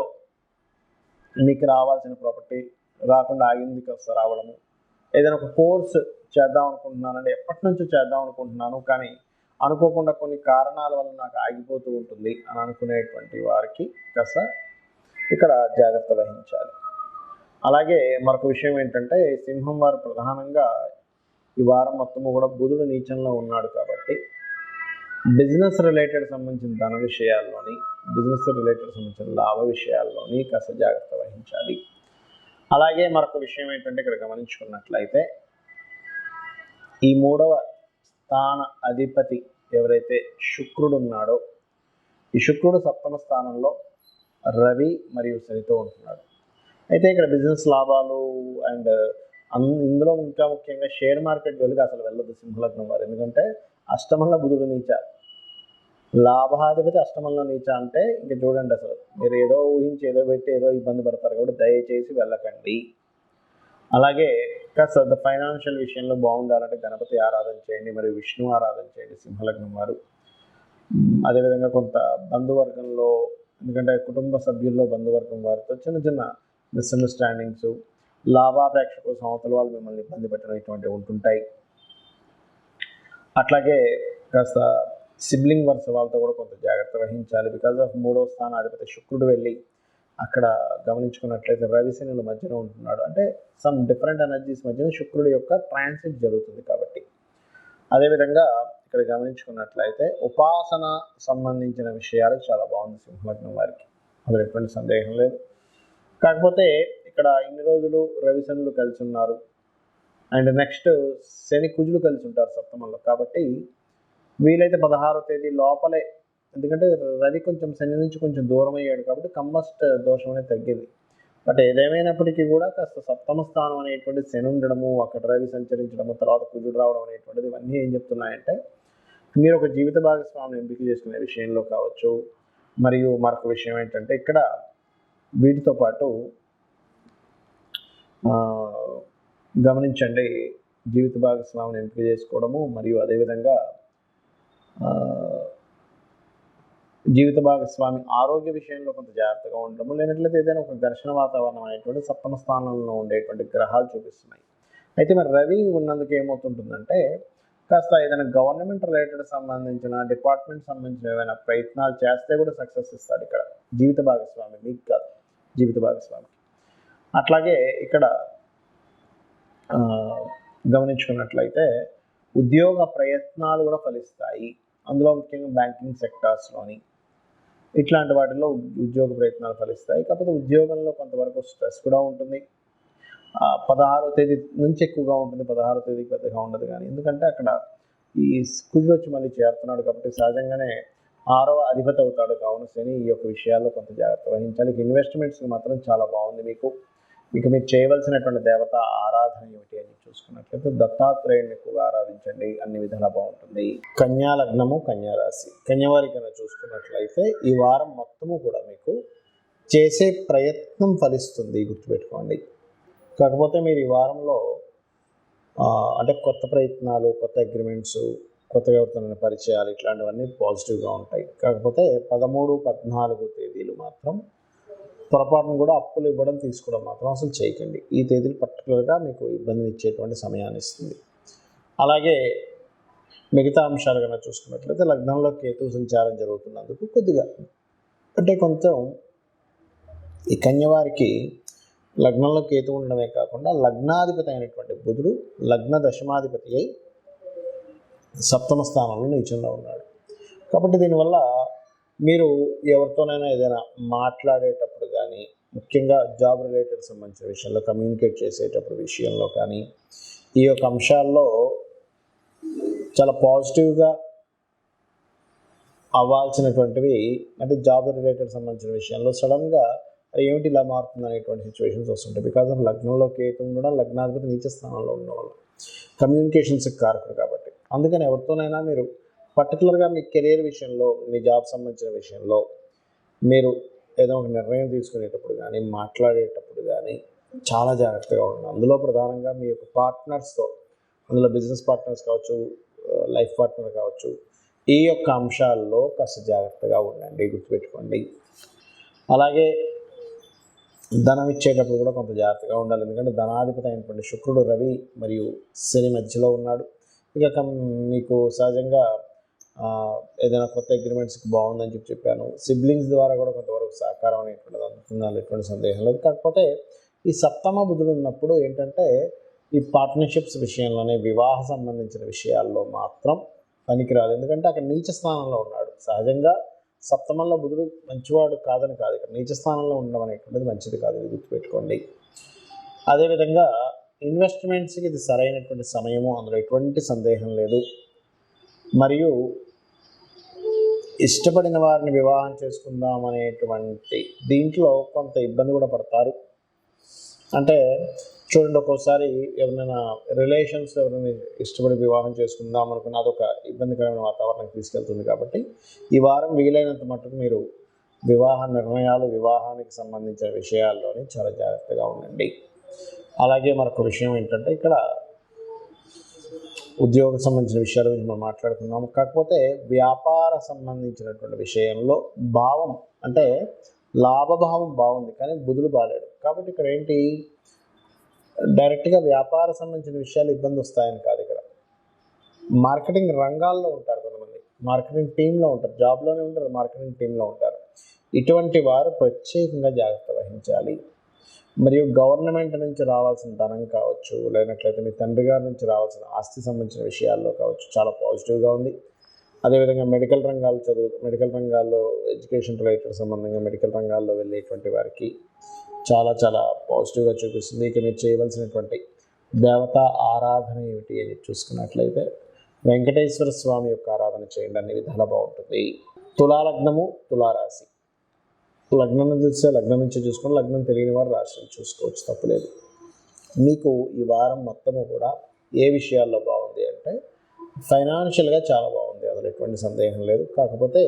మీకు రావాల్సిన ప్రాపర్టీ రాకుండా ఆగింది కాస్త రావడము, ఏదైనా ఒక కోర్స్ చేద్దాం అనుకుంటున్నానండి, ఎప్పటి నుంచో చేద్దాం అనుకుంటున్నాను కానీ అనుకోకుండా కొన్ని కారణాల వల్ల నాకు ఆగిపోతూ ఉంటుంది అని అనుకునేటువంటి వారికి కాస్త ఇక్కడ జాగ్రత్త వహించాలి. అలాగే మరొక విషయం ఏంటంటే సింహం వారు ప్రధానంగా ఈ వారం మొత్తము కూడా బుధుడు నీచంలో ఉన్నాడు కాబట్టి బిజినెస్ రిలేటెడ్ సంబంధించిన ధన విషయాల్లోని, బిజినెస్ రిలేటెడ్ సంబంధించిన లాభ విషయాల్లోని కాస్త జాగ్రత్త వహించాలి. అలాగే మరొక విషయం ఏంటంటే ఇక్కడ గమనించుకున్నట్లయితే ఈ 3వ స్థాన అధిపతి ఎవరైతే శుక్రుడు ఉన్నాడో ఈ శుక్రుడు సప్తమ స్థానంలో రవి మరియు శనితో ఉంటున్నాడు. అయితే ఇక్కడ బిజినెస్ లాభాలు అండ్ ఇందులో ఇంకా ముఖ్యంగా షేర్ మార్కెట్ వెలుగు అసలు వెళ్ళదు సింహలగ్నం వారు. ఎందుకంటే అష్టమంలో బుధుడు నీచ, లాభాధిపతి అష్టమంలో నీచ అంటే ఇంక చూడండి అసలు మీరు ఏదో ఊహించి ఏదో పెట్టి ఏదో ఇబ్బంది పడతారు కాబట్టి దయచేసి వెళ్ళకండి. అలాగే కాస్త ఫైనాన్షియల్ విషయంలో బాగుండాలంటే గణపతి ఆరాధన చేయండి, మరియు విష్ణు ఆరాధన చేయండి సింహలగ్నం వారు. అదేవిధంగా కొంత బంధువర్గంలో, ఎందుకంటే కుటుంబ సభ్యుల్లో బంధువర్గం వారితో చిన్న చిన్న మిస్అండర్స్టాండింగ్స్, లాభాపేక్ష కోసం అవతల వాళ్ళు మిమ్మల్ని ఇబ్బంది పెట్టడం ఇటువంటివి ఉంటుంటాయి. అట్లాగే కాస్త సిబ్లింగ్ వరుస వాళ్ళతో కూడా కొంత జాగ్రత్త వహించాలి. బికాజ్ ఆఫ్ 3వ స్థానాధిపతి శుక్రుడు వెళ్ళి అక్కడ గమనించుకున్నట్లయితే రవిశనుల మధ్యన ఉంటున్నాడు. అంటే సమ్ డిఫరెంట్ ఎనర్జీస్ మధ్యన శుక్రుడి యొక్క ట్రాన్సిట్ జరుగుతుంది కాబట్టి. అదేవిధంగా ఇక్కడ గమనించుకున్నట్లయితే ఉపాసన సంబంధించిన విషయాలు చాలా బాగుంది సింహలగ్నం వారికి, అందులో ఎటువంటి సందేహం లేదు. కాకపోతే ఇక్కడ ఇన్ని రోజులు రవిశనులు కలిసి ఉన్నారు అండ్ నెక్స్ట్ శని కుజులు కలిసి ఉంటారు సప్తమంలో, కాబట్టి వీలైతే 16వ తేదీ లోపలే, ఎందుకంటే రవి కొంచెం శని నుంచి కొంచెం దూరం అయ్యాడు కాబట్టి కంబస్ట్ దోషం అనేది తగ్గింది. బట్ ఏదేమైనప్పటికీ కూడా కాస్త సప్తమ స్థానం అనేటువంటి శని ఉండడము, అక్కడ రవి సంచరించడము, తర్వాత కుజుడు రావడం అనేటువంటిది ఇవన్నీ ఏం చెప్తున్నాయంటే మీరు ఒక జీవిత భాగస్వామిని ఎంపిక చేసుకునే విషయంలో కావచ్చు. మరియు మరొక విషయం ఏంటంటే ఇక్కడ వీటితో పాటు గమనించండి, జీవిత భాగస్వామిని ఎంపిక చేసుకోవడము మరియు అదేవిధంగా జీవిత భాగస్వామి ఆరోగ్య విషయంలో కొంత జాగ్రత్తగా ఉండడము, లేనట్లయితే ఏదైనా ఒక ఘర్షణ వాతావరణం అనేటువంటి సప్తమ స్థానంలో ఉండేటువంటి గ్రహాలు చూపిస్తున్నాయి. అయితే మరి రవి ఉన్నందుకు ఏమవుతుంటుందంటే కాస్త ఏదైనా గవర్నమెంట్ రిలేటెడ్ సంబంధించిన డిపార్ట్మెంట్ సంబంధించిన ఏమైనా ప్రయత్నాలు చేస్తే కూడా సక్సెస్ ఇస్తాడు ఇక్కడ జీవిత భాగస్వామి, మీకు కాదు జీవిత భాగస్వామి. అట్లాగే ఇక్కడ గమనించుకున్నట్లయితే ఉద్యోగ ప్రయత్నాలు కూడా ఫలిస్తాయి, అందులో ముఖ్యంగా బ్యాంకింగ్ సెక్టార్స్లోని ఇట్లాంటి వాటిల్లో ఉద్యోగ ప్రయత్నాలు ఫలిస్తాయి. కాకపోతే ఉద్యోగంలో కొంతవరకు స్ట్రెస్ కూడా ఉంటుంది. 16వ తేదీ నుంచి ఎక్కువగా ఉంటుంది, 16వ తేదీకి పెద్దగా ఉండదు. కానీ ఎందుకంటే అక్కడ ఈ కుజుడు వచ్చి మళ్ళీ చేరుతున్నాడు కాబట్టి సహజంగానే 6వ అధిపతి అవుతాడు. కావున శని ఈ యొక్క విషయాల్లో కొంత జాగ్రత్త వహించాలి. ఇన్వెస్ట్మెంట్స్కి మాత్రం చాలా బాగుంది మీకు. ఇక మీరు చేయవలసినటువంటి దేవత ఆరాధన ఏమిటి అని చూసుకున్నట్లయితే దత్తాత్రేయుని ఎక్కువగా ఆరాధించండి, అన్ని విధాలా బాగుంటుంది. కన్యా లగ్నము, కన్యా రాశి, కన్యవారి కన్నా చూసుకున్నట్లయితే ఈ వారం మొత్తము కూడా మీకు చేసే ప్రయత్నం ఫలిస్తుంది, గుర్తుపెట్టుకోండి. కాకపోతే మీరు ఈ వారంలో అంటే కొత్త ప్రయత్నాలు, కొత్త అగ్రిమెంట్స్, కొత్తగా ఎవరితోనైనా పరిచయాలు ఇట్లాంటివన్నీ పాజిటివ్గా ఉంటాయి. కాకపోతే 13, 14 తేదీలు మాత్రం పొరపాటును కూడా అప్పులు ఇవ్వడం, తీసుకోవడం మాత్రం అసలు చేయకండి. ఈ తేదీలు పర్టికులర్గా మీకు ఇబ్బందిని ఇచ్చేటువంటి సమయాన్ని ఇస్తుంది. అలాగే మిగతా అంశాలు కన్నా చూసుకున్నట్లయితే లగ్నంలో కేతు సంచారం జరుగుతున్నందుకు కొద్దిగా అంటే కొంచెం ఈ కన్యవారికి లగ్నంలో కేతు ఉండడమే కాకుండా లగ్నాధిపతి అయినటువంటి బుధుడు లగ్న దశమాధిపతి అయి 7వ స్థానంలో నీచంలో ఉన్నాడు. కాబట్టి దీనివల్ల మీరు ఎవరితోనైనా ఏదైనా మాట్లాడేటప్పుడు కానీ, ముఖ్యంగా జాబ్ రిలేటెడ్ సంబంధించిన విషయంలో, కమ్యూనికేట్ చేసేటప్పుడు విషయంలో కానీ, ఈ యొక్క అంశాల్లో చాలా పాజిటివ్గా అవ్వాల్సినటువంటివి అంటే జాబ్ రిలేటెడ్ సంబంధించిన విషయంలో సడన్గా ఏమిటి ఇలా మారుతుంది అనేటువంటి సిచ్యువేషన్స్ వస్తుంటాయి. బికాజ్ ఆఫ్ లగ్నంలో కేతు ఉండడం, లగ్నాధిపతి నీచ స్థానంలో ఉండడం వల్ల కమ్యూనికేషన్స్కి కారకుడు కాబట్టి. అందుకని ఎవరితోనైనా మీరు పర్టికులర్గా మీ కెరీర్ విషయంలో, మీ జాబ్ సంబంధించిన విషయంలో మీరు ఏదో ఒక నిర్ణయం తీసుకునేటప్పుడు కానీ, మాట్లాడేటప్పుడు కానీ చాలా జాగ్రత్తగా ఉండండి. అందులో ప్రధానంగా మీ యొక్క పార్ట్నర్స్తో, అందులో బిజినెస్ పార్ట్నర్స్ కావచ్చు, లైఫ్ పార్ట్నర్ కావచ్చు, ఈ యొక్క అంశాల్లో కాస్త జాగ్రత్తగా ఉండండి, గుర్తుపెట్టుకోండి. అలాగే ధనం ఇచ్చేటప్పుడు కూడా కొంత జాగ్రత్తగా ఉండాలి. ఎందుకంటే ధనాధిపతి అయినటువంటి శుక్రుడు, రవి మరియు శని మధ్యలో ఉన్నాడు. ఇక మీకు సహజంగా ఏదైనా కొత్త అగ్రిమెంట్స్కి బాగుందని చెప్పాను. సిబ్లింగ్స్ ద్వారా కూడా కొంతవరకు సహకారం అనేటువంటిది అందుతుందని ఎటువంటి సందేహం లేదు. కాకపోతే ఈ 7వ బుధుడు ఉన్నప్పుడు ఏంటంటే ఈ పార్ట్నర్షిప్స్ విషయంలోనే, వివాహ సంబంధించిన విషయాల్లో మాత్రం పనికిరాదు. ఎందుకంటే అక్కడ నీచ స్థానంలో ఉన్నాడు. సహజంగా 7మంలో బుధుడు మంచివాడు కాదని కాదు, ఇక్కడ నీచ స్థానంలో ఉండడం అనేటువంటిది మంచిది కాదు, ఇది గుర్తుపెట్టుకోండి. అదేవిధంగా ఇన్వెస్ట్మెంట్స్కి ఇది సరైనటువంటి సమయము, అందులో ఎటువంటి సందేహం లేదు. మరియు ఇష్టపడిన వారిని వివాహం చేసుకుందాం అనేటువంటి దీంట్లో కొంత ఇబ్బంది కూడా పడతారు. అంటే చూడండి, ఒక్కోసారి ఎవరైనా రిలేషన్స్ ఎవరైనా ఇష్టపడి వివాహం చేసుకుందాం అనుకున్న అదొక ఇబ్బందికరమైన వాతావరణానికి తీసుకెళ్తుంది. కాబట్టి ఈ వారం వీలైనంత మటుకు మీరు వివాహ నిర్ణయాలు, వివాహానికి సంబంధించిన విషయాల్లోనే చాలా జాగ్రత్తగా ఉండండి. అలాగే మరొక విషయం ఏంటంటే ఇక్కడ ఉద్యోగం సంబంధించిన విషయాల గురించి మనం మాట్లాడుతున్నాము. కాకపోతే వ్యాపార సంబంధించినటువంటి విషయంలో భావం అంటే లాభభావం బాగుంది, కానీ బుధుడు బాగాలేడు. కాబట్టి ఇక్కడ ఏంటి, డైరెక్ట్గా వ్యాపార సంబంధించిన విషయాలు ఇబ్బంది వస్తాయని కాదు. ఇక్కడ మార్కెటింగ్ రంగాల్లో ఉంటారు కొంతమంది, మార్కెటింగ్ టీంలో ఉంటారు, జాబ్లోనే ఉంటారు, మార్కెటింగ్ టీంలో ఉంటారు. ఇటువంటి వారు ప్రత్యేకంగా జాగ్రత్త వహించాలి. మరియు గవర్నమెంట్ నుంచి రావాల్సిన ధనం కావచ్చు, లేనట్లయితే మీ తండ్రి గారి నుంచి రావాల్సిన ఆస్తి సంబంధించిన విషయాల్లో కావచ్చు చాలా పాజిటివ్గా ఉంది. అదేవిధంగా మెడికల్ రంగాల్లో ఎడ్యుకేషన్ రిలేటెడ్ సంబంధంగా మెడికల్ రంగాల్లో వెళ్ళేటువంటి వారికి చాలా చాలా పాజిటివ్గా చూపిస్తుంది. ఇక మీరు చేయవలసినటువంటి దేవతా ఆరాధన ఏమిటి అని చూసుకున్నట్లయితే వెంకటేశ్వర స్వామి యొక్క ఆరాధన చేయండి, అన్ని విధాలా బాగుంటుంది. తులాలగ్నము, తులారాశి, లగ్నం చూస్తే లగ్నం నుంచి చూసుకొని, లగ్నం తెలియని వారు రాశిని చూసుకోవచ్చు, తప్పులేదు. మీకు ఈ వారం మొత్తము కూడా ఏ విషయాల్లో బాగుంది అంటే ఫైనాన్షియల్గా చాలా బాగుంది, అందులో ఎటువంటి సందేహం లేదు. కాకపోతే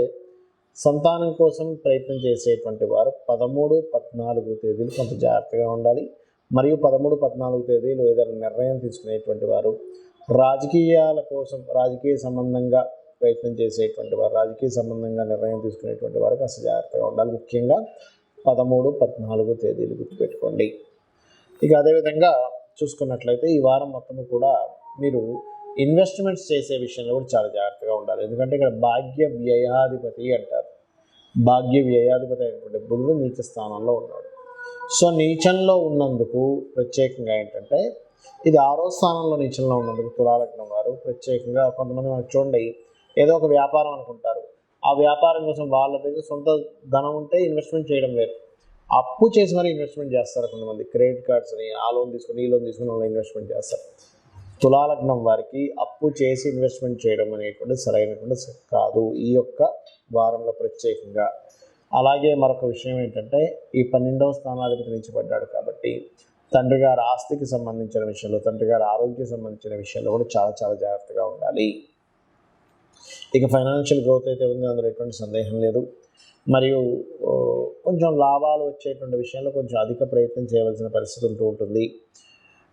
సంతానం కోసం ప్రయత్నం చేసేటువంటి వారు 13, 14 తేదీలు కొంత జాగ్రత్తగా ఉండాలి. మరియు 13, 14 తేదీలు ఏదైనా నిర్ణయం తీసుకునేటువంటి వారు, రాజకీయాల కోసం, రాజకీయ సంబంధంగా ప్రయత్నం చేసేటువంటి వారు, రాజకీయ సంబంధంగా నిర్ణయం తీసుకునేటువంటి వారికి అసలు జాగ్రత్తగా ఉండాలి. ముఖ్యంగా 13, 14 తేదీలు గుర్తుపెట్టుకోండి. ఇక అదేవిధంగా చూసుకున్నట్లయితే ఈ వారం మొత్తము కూడా మీరు ఇన్వెస్ట్మెంట్స్ చేసే విషయంలో కూడా చాలా జాగ్రత్తగా ఉండాలి. ఎందుకంటే ఇక్కడ భాగ్య వ్యయాధిపతి అంటారు. భాగ్య వ్యయాధిపతి అయినటువంటి బుధుడు నీచ స్థానంలో ఉన్నాడు. సో నీచంలో ఉన్నందుకు ప్రత్యేకంగా ఏంటంటే ఇది 6వ స్థానంలో నీచంలో ఉన్నందుకు తులాలగ్నం వారు ప్రత్యేకంగా కొంతమంది మనకు చూడండి, ఏదో ఒక వ్యాపారం అనుకుంటారు, ఆ వ్యాపారం కోసం వాళ్ళ దగ్గర సొంత ధనం ఉంటే ఇన్వెస్ట్మెంట్ చేయడం వేరు, అప్పు చేసి మరీ ఇన్వెస్ట్మెంట్ చేస్తారు కొంతమంది. క్రెడిట్ కార్డ్స్ని ఆ లోన్ తీసుకొని, ఈ లోన్ తీసుకుని వాళ్ళు ఇన్వెస్ట్మెంట్ చేస్తారు. తులాలగ్నం వారికి అప్పు చేసి ఇన్వెస్ట్మెంట్ చేయడం అనేటువంటిది సరైనటువంటి కాదు ఈ యొక్క వారంలో ప్రత్యేకంగా. అలాగే మరొక విషయం ఏంటంటే ఈ 12వ స్థానాధిపతి నిలిచిపడ్డాడు కాబట్టి తండ్రి గారి ఆస్తికి సంబంధించిన విషయంలో, తండ్రి గారి ఆరోగ్యం సంబంధించిన విషయంలో కూడా చాలా చాలా జాగ్రత్తగా ఉండాలి. ఇక ఫైనాన్షియల్ గ్రోత్ అయితే ఉంది, అందులో ఎటువంటి సందేహం లేదు. మరియు కొంచెం లాభాలు వచ్చేటువంటి విషయంలో కొంచెం అధిక ప్రయత్నం చేయవలసిన పరిస్థితి ఉంటుంది.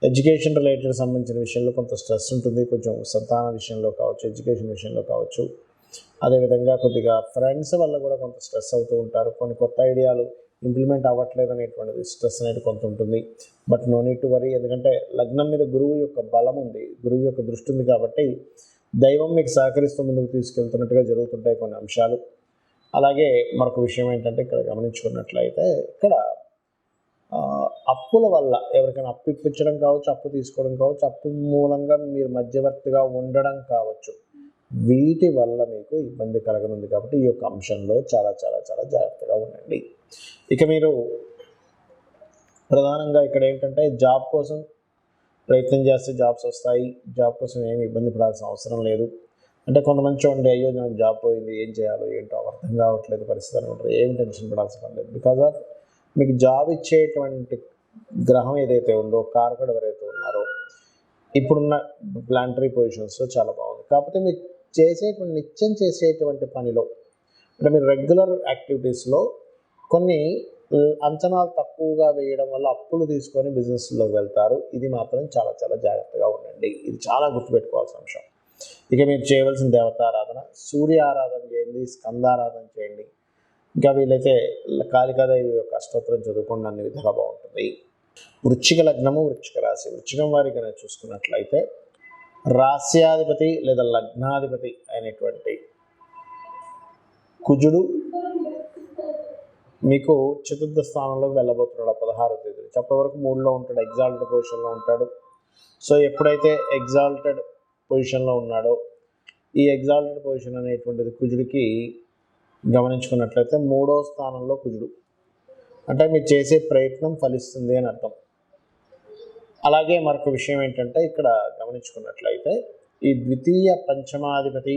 ఎడ్యుకేషన్ రిలేటెడ్ సంబంధించిన విషయంలో కొంత స్ట్రెస్ ఉంటుంది, కొంచెం సంతాన విషయంలో కావచ్చు, ఎడ్యుకేషన్ విషయంలో కావచ్చు. అదేవిధంగా కొద్దిగా ఫ్రెండ్స్ వల్ల కూడా కొంత స్ట్రెస్ అవుతూ ఉంటారు. కొన్ని కొత్త ఐడియాలు ఇంప్లిమెంట్ అవ్వట్లేదు అనేటువంటిది స్ట్రెస్ అనేది కొంత ఉంటుంది. But no need to worry, ఎందుకంటే లగ్నం మీద గురువు యొక్క బలం ఉంది, గురువు యొక్క దృష్టి ఉంది కాబట్టి దైవం మీకు సహకరిస్తూ ముందుకు తీసుకెళ్తున్నట్టుగా జరుగుతుంటాయి కొన్ని అంశాలు. అలాగే మరొక విషయం ఏంటంటే ఇక్కడ గమనించుకున్నట్లయితే ఇక్కడ అప్పుల వల్ల ఎవరికైనా అప్పు ఇప్పించడం కావచ్చు, అప్పు తీసుకోవడం కావచ్చు, అప్పు మూలంగా మీరు మధ్యవర్తిగా ఉండడం కావచ్చు, వీటి వల్ల మీకు ఇబ్బంది కలగనుంది కాబట్టి ఈ యొక్క అంశంలో చాలా చాలా చాలా జాగ్రత్తగా ఉండండి. ఇక మీరు ప్రధానంగా ఇక్కడ ఏంటంటే జాబ్ కోసం ప్రయత్నం చేస్తే జాబ్స్ వస్తాయి, జాబ్ కోసం ఏమి ఇబ్బంది పడాల్సిన అవసరం లేదు. అంటే కొంతమంది చూడండి, అయ్యో నాకు జాబ్ పోయింది, ఏం చేయాలో ఏంటో అర్థం కావట్లేదు పరిస్థితి అని ఉంటారు. ఏమి టెన్షన్ పడాల్సిన పని లేదు. బికాజ్ ఆఫ్ మీకు జాబ్ ఇచ్చేటువంటి గ్రహం ఏదైతే ఉందో, కారకుడు ఎవరైతే ఉన్నారో ఇప్పుడున్న ప్లానటరీ పొజిషన్స్లో చాలా బాగుంది. కాకపోతే మీరు నిత్యం చేసేటువంటి పనిలో అంటే మీరు రెగ్యులర్ యాక్టివిటీస్లో కొన్ని అంచనాలు తక్కువగా వేయడం వల్ల అప్పులు తీసుకొని బిజినెస్లోకి వెళ్తారు. ఇది మాత్రం చాలా చాలా జాగ్రత్తగా ఉండండి, ఇది చాలా గుర్తుపెట్టుకోవాల్సిన అంశం. ఇక మీరు చేయవలసిన దేవతారాధన, సూర్య ఆరాధన చేయండి, స్కందారాధన చేయండి. ఇంకా వీలైతే కాళికాదేవి యొక్క అష్టోత్తరం చదువుకోండి, అన్ని విధాలా బాగుంటుంది. వృశ్చిక లగ్నము, వృశ్చిక రాశి. వృశ్చికం వారికి కనుక చూసుకున్నట్లయితే రాస్యాధిపతి లేదా లగ్నాధిపతి అయినటువంటి కుజుడు మీకు చతుర్థ స్థానంలోకి వెళ్ళబోతున్నాడు 16వ తేదీ. అప్పటి వరకు 3లో ఉంటాడు, ఎగ్జాల్టెడ్ పొజిషన్లో ఉంటాడు. సో ఎప్పుడైతే ఎగ్జాల్టెడ్ పొజిషన్లో ఉన్నాడో ఈ ఎగ్జాల్టెడ్ పొజిషన్ అనేటువంటిది కుజుడికి గమనించుకున్నట్లయితే 3వ స్థానంలో కుజుడు అంటే మీరు చేసే ప్రయత్నం ఫలిస్తుంది అని అర్థం. అలాగే మరొక విషయం ఏంటంటే ఇక్కడ గమనించుకున్నట్లయితే ఈ ద్వితీయ పంచమాధిపతి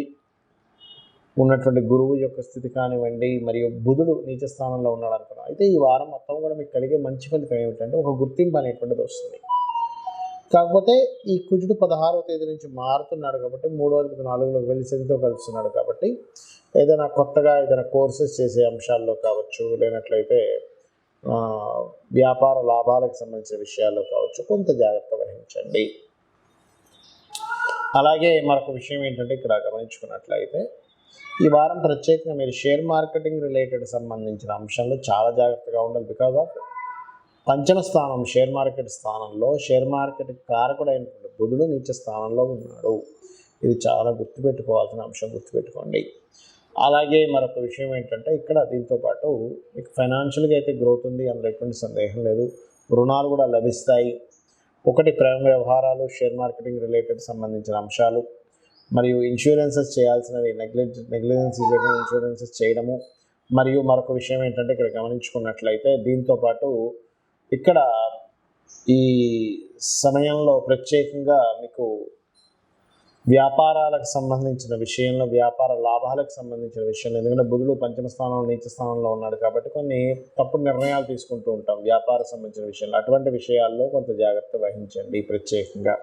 ఉన్నటువంటి గురువు యొక్క స్థితి కానివ్వండి, మరియు బుధుడు నీచ స్థానంలో ఉన్నాడు అనుకున్నాం. అయితే ఈ వారం మొత్తం కూడా మీకు కలిగే మంచి ఫలితం ఏమిటంటే ఒక గుర్తింపు అనేటువంటిది వస్తుంది. కాకపోతే ఈ కుజుడు 16వ తేదీ నుంచి మారుతున్నాడు కాబట్టి 3వ తేదీ 4లోకి వెళ్ళి శనితో కలుస్తున్నాడు కాబట్టి ఏదైనా కొత్తగా ఏదైనా కోర్సెస్ చేసే అంశాల్లో కావచ్చు, లేనట్లయితే వ్యాపార లాభాలకు సంబంధించిన విషయాల్లో కావచ్చు కొంత జాగ్రత్త వహించండి. అలాగే మరొక విషయం ఏంటంటే ఇక్కడ గమనించుకున్నట్లయితే ఈ వారం ప్రత్యేకంగా మీరు షేర్ మార్కెటింగ్ రిలేటెడ్ సంబంధించిన అంశంలో చాలా జాగ్రత్తగా ఉండాలి. బికాజ్ ఆఫ్ పంచమ స్థానం షేర్ మార్కెట్ స్థానంలో షేర్ మార్కెట్ కారకుడైనటువంటి బుధుడు నీచ స్థానంలో ఉన్నాడు. ఇది చాలా గుర్తుపెట్టుకోవాల్సిన అంశం, గుర్తుపెట్టుకోండి. అలాగే మరొక విషయం ఏంటంటే ఇక్కడ దీంతోపాటు మీకు ఫైనాన్షియల్గా అయితే గ్రోత్ ఉంది, అందులో ఎటువంటి సందేహం లేదు. రుణాలు కూడా లభిస్తాయి. ఒకటి ప్రేమ వ్యవహారాలు, షేర్ మార్కెటింగ్ రిలేటెడ్ సంబంధించిన అంశాలు, మరియు ఇన్సూరెన్సెస్ చేయాల్సినవి నెగ్లిజెన్సీ లేకుండా ఇన్సూరెన్సెస్ చేయడము. మరియు మరొక విషయం ఏంటంటే ఇక్కడ గమనించుకున్నట్లయితే దీంతోపాటు ఇక్కడ ఈ సమయంలో ప్రత్యేకంగా మీకు వ్యాపారాలకు సంబంధించిన విషయంలో, వ్యాపార లాభాలకు సంబంధించిన విషయంలో, ఎందుకంటే బుధుడు పంచమ స్థానంలో నీచ స్థానంలో ఉన్నాడు కాబట్టి కొన్ని తప్పుడు నిర్ణయాలు తీసుకుంటూ ఉంటాం వ్యాపార సంబంధించిన విషయంలో. అటువంటి విషయాల్లో కొంత జాగ్రత్త వహించండి ప్రత్యేకంగా.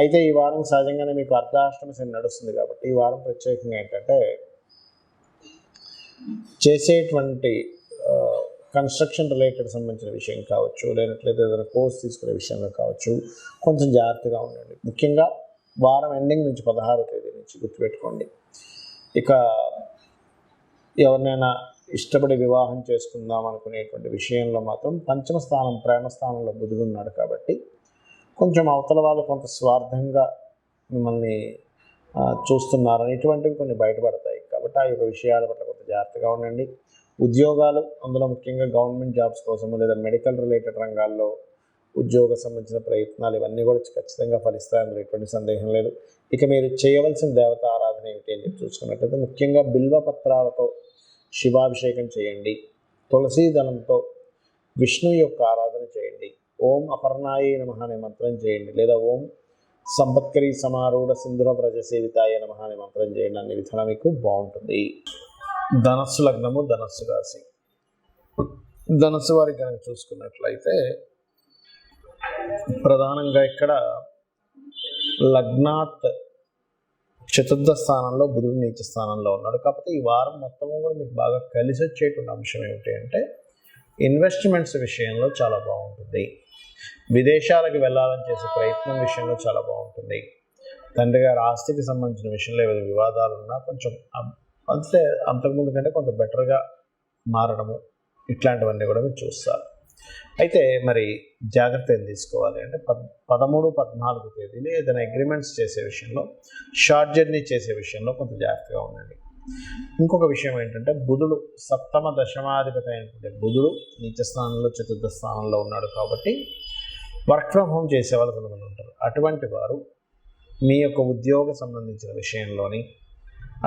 అయితే ఈ వారం సహజంగానే మీకు అర్ధాష్టమ శని నడుస్తుంది కాబట్టి ఈ వారం ప్రత్యేకంగా ఏంటంటే చేసేటువంటి కన్స్ట్రక్షన్ రిలేటెడ్ సంబంధించిన విషయం కావచ్చు, లేనట్లయితే ఏదైనా కోర్స్ తీసుకునే విషయంలో కావచ్చు కొంచెం జాగ్రత్తగా ఉండండి. ముఖ్యంగా వారం ఎండింగ్ నుంచి 16వ తేదీ నుంచి గుర్తుపెట్టుకోండి. ఇక ఎవరినైనా ఇష్టపడి వివాహం చేసుకుందాం అనుకునేటువంటి విషయంలో మాత్రం పంచమ స్థానం ప్రేమ స్థానంలో బుధుడు ఉన్నాడు కాబట్టి కొంచెం అవతల వాళ్ళు కొంత స్వార్థంగా మిమ్మల్ని చూస్తున్నారని ఇటువంటివి కొన్ని బయటపడతాయి కాబట్టి ఆ యొక్క విషయాల పట్ల కొంత జాగ్రత్తగా ఉండండి. ఉద్యోగాలు, అందులో ముఖ్యంగా గవర్నమెంట్ జాబ్స్ కోసము లేదా మెడికల్ రిలేటెడ్ రంగాల్లో ఉద్యోగ సంబంధించిన ప్రయత్నాలు ఇవన్నీ కూడా ఖచ్చితంగా ఫలిస్తాయి, అందులో ఎటువంటి సందేహం లేదు. ఇక మీరు చేయవలసిన దేవత ఆరాధన ఏమిటి అని చెప్పి చూసుకున్నట్లయితే ముఖ్యంగా బిల్వపత్రాలతో శివాభిషేకం చేయండి, తులసీ దళంతో విష్ణు యొక్క ఆరాధన చేయండి, ఓం అపర్ణాయే నమః అనే మంత్రం చేయండి, లేదా ఓం సంపత్కరి సమారూఢ సింధుర వ్రజ సేవితాయ నమః అనే మంత్రం చేయండి. అన్ని విధాలా మీకు బాగుంటుంది. ధనస్సు లగ్నము, ధనస్సు రాశి. ధనస్సు వారికి కనుక చూసుకున్నట్లయితే ప్రధానంగా ఇక్కడ లగ్నాత్ చతుర్థ స్థానంలో బుధుడు నీచ స్థానంలో ఉన్నాడు. కాకపోతే ఈ వారం మొత్తము కూడా మీకు బాగా కలిసి వచ్చేటువంటి అంశం ఏమిటి అంటే ఇన్వెస్ట్మెంట్స్ విషయంలో చాలా బాగుంటుంది. విదేశాలకు వెళ్ళాలని చేసే ప్రయత్నం విషయంలో చాలా బాగుంటుంది. తండ్రి గారి ఆస్తికి సంబంధించిన విషయంలో ఏమైనా వివాదాలు ఉన్నా కొంచెం అంతే అంతకుముందు కంటే కొంత బెటర్గా మారడము ఇట్లాంటివన్నీ కూడా మీరు చూస్తారు. అయితే మరి జాగ్రత్త ఏం తీసుకోవాలి అంటే 13, 14 తేదీలు ఏదైనా అగ్రిమెంట్స్ చేసే విషయంలో, షార్ట్ జర్నీ చేసే విషయంలో కొంత జాగ్రత్తగా ఉండండి. ఇంకొక విషయం ఏంటంటే బుధుడు సప్తమ దశమాధిపతి అయినటువంటి బుధుడు నీచ స్థానంలో చతుర్థ స్థానంలో ఉన్నాడు. కాబట్టి వర్క్ ఫ్రమ్ హోమ్ చేసే వాళ్ళు కొంతమంది ఉంటారు. అటువంటి వారు మీ యొక్క ఉద్యోగ సంబంధించిన విషయంలోని,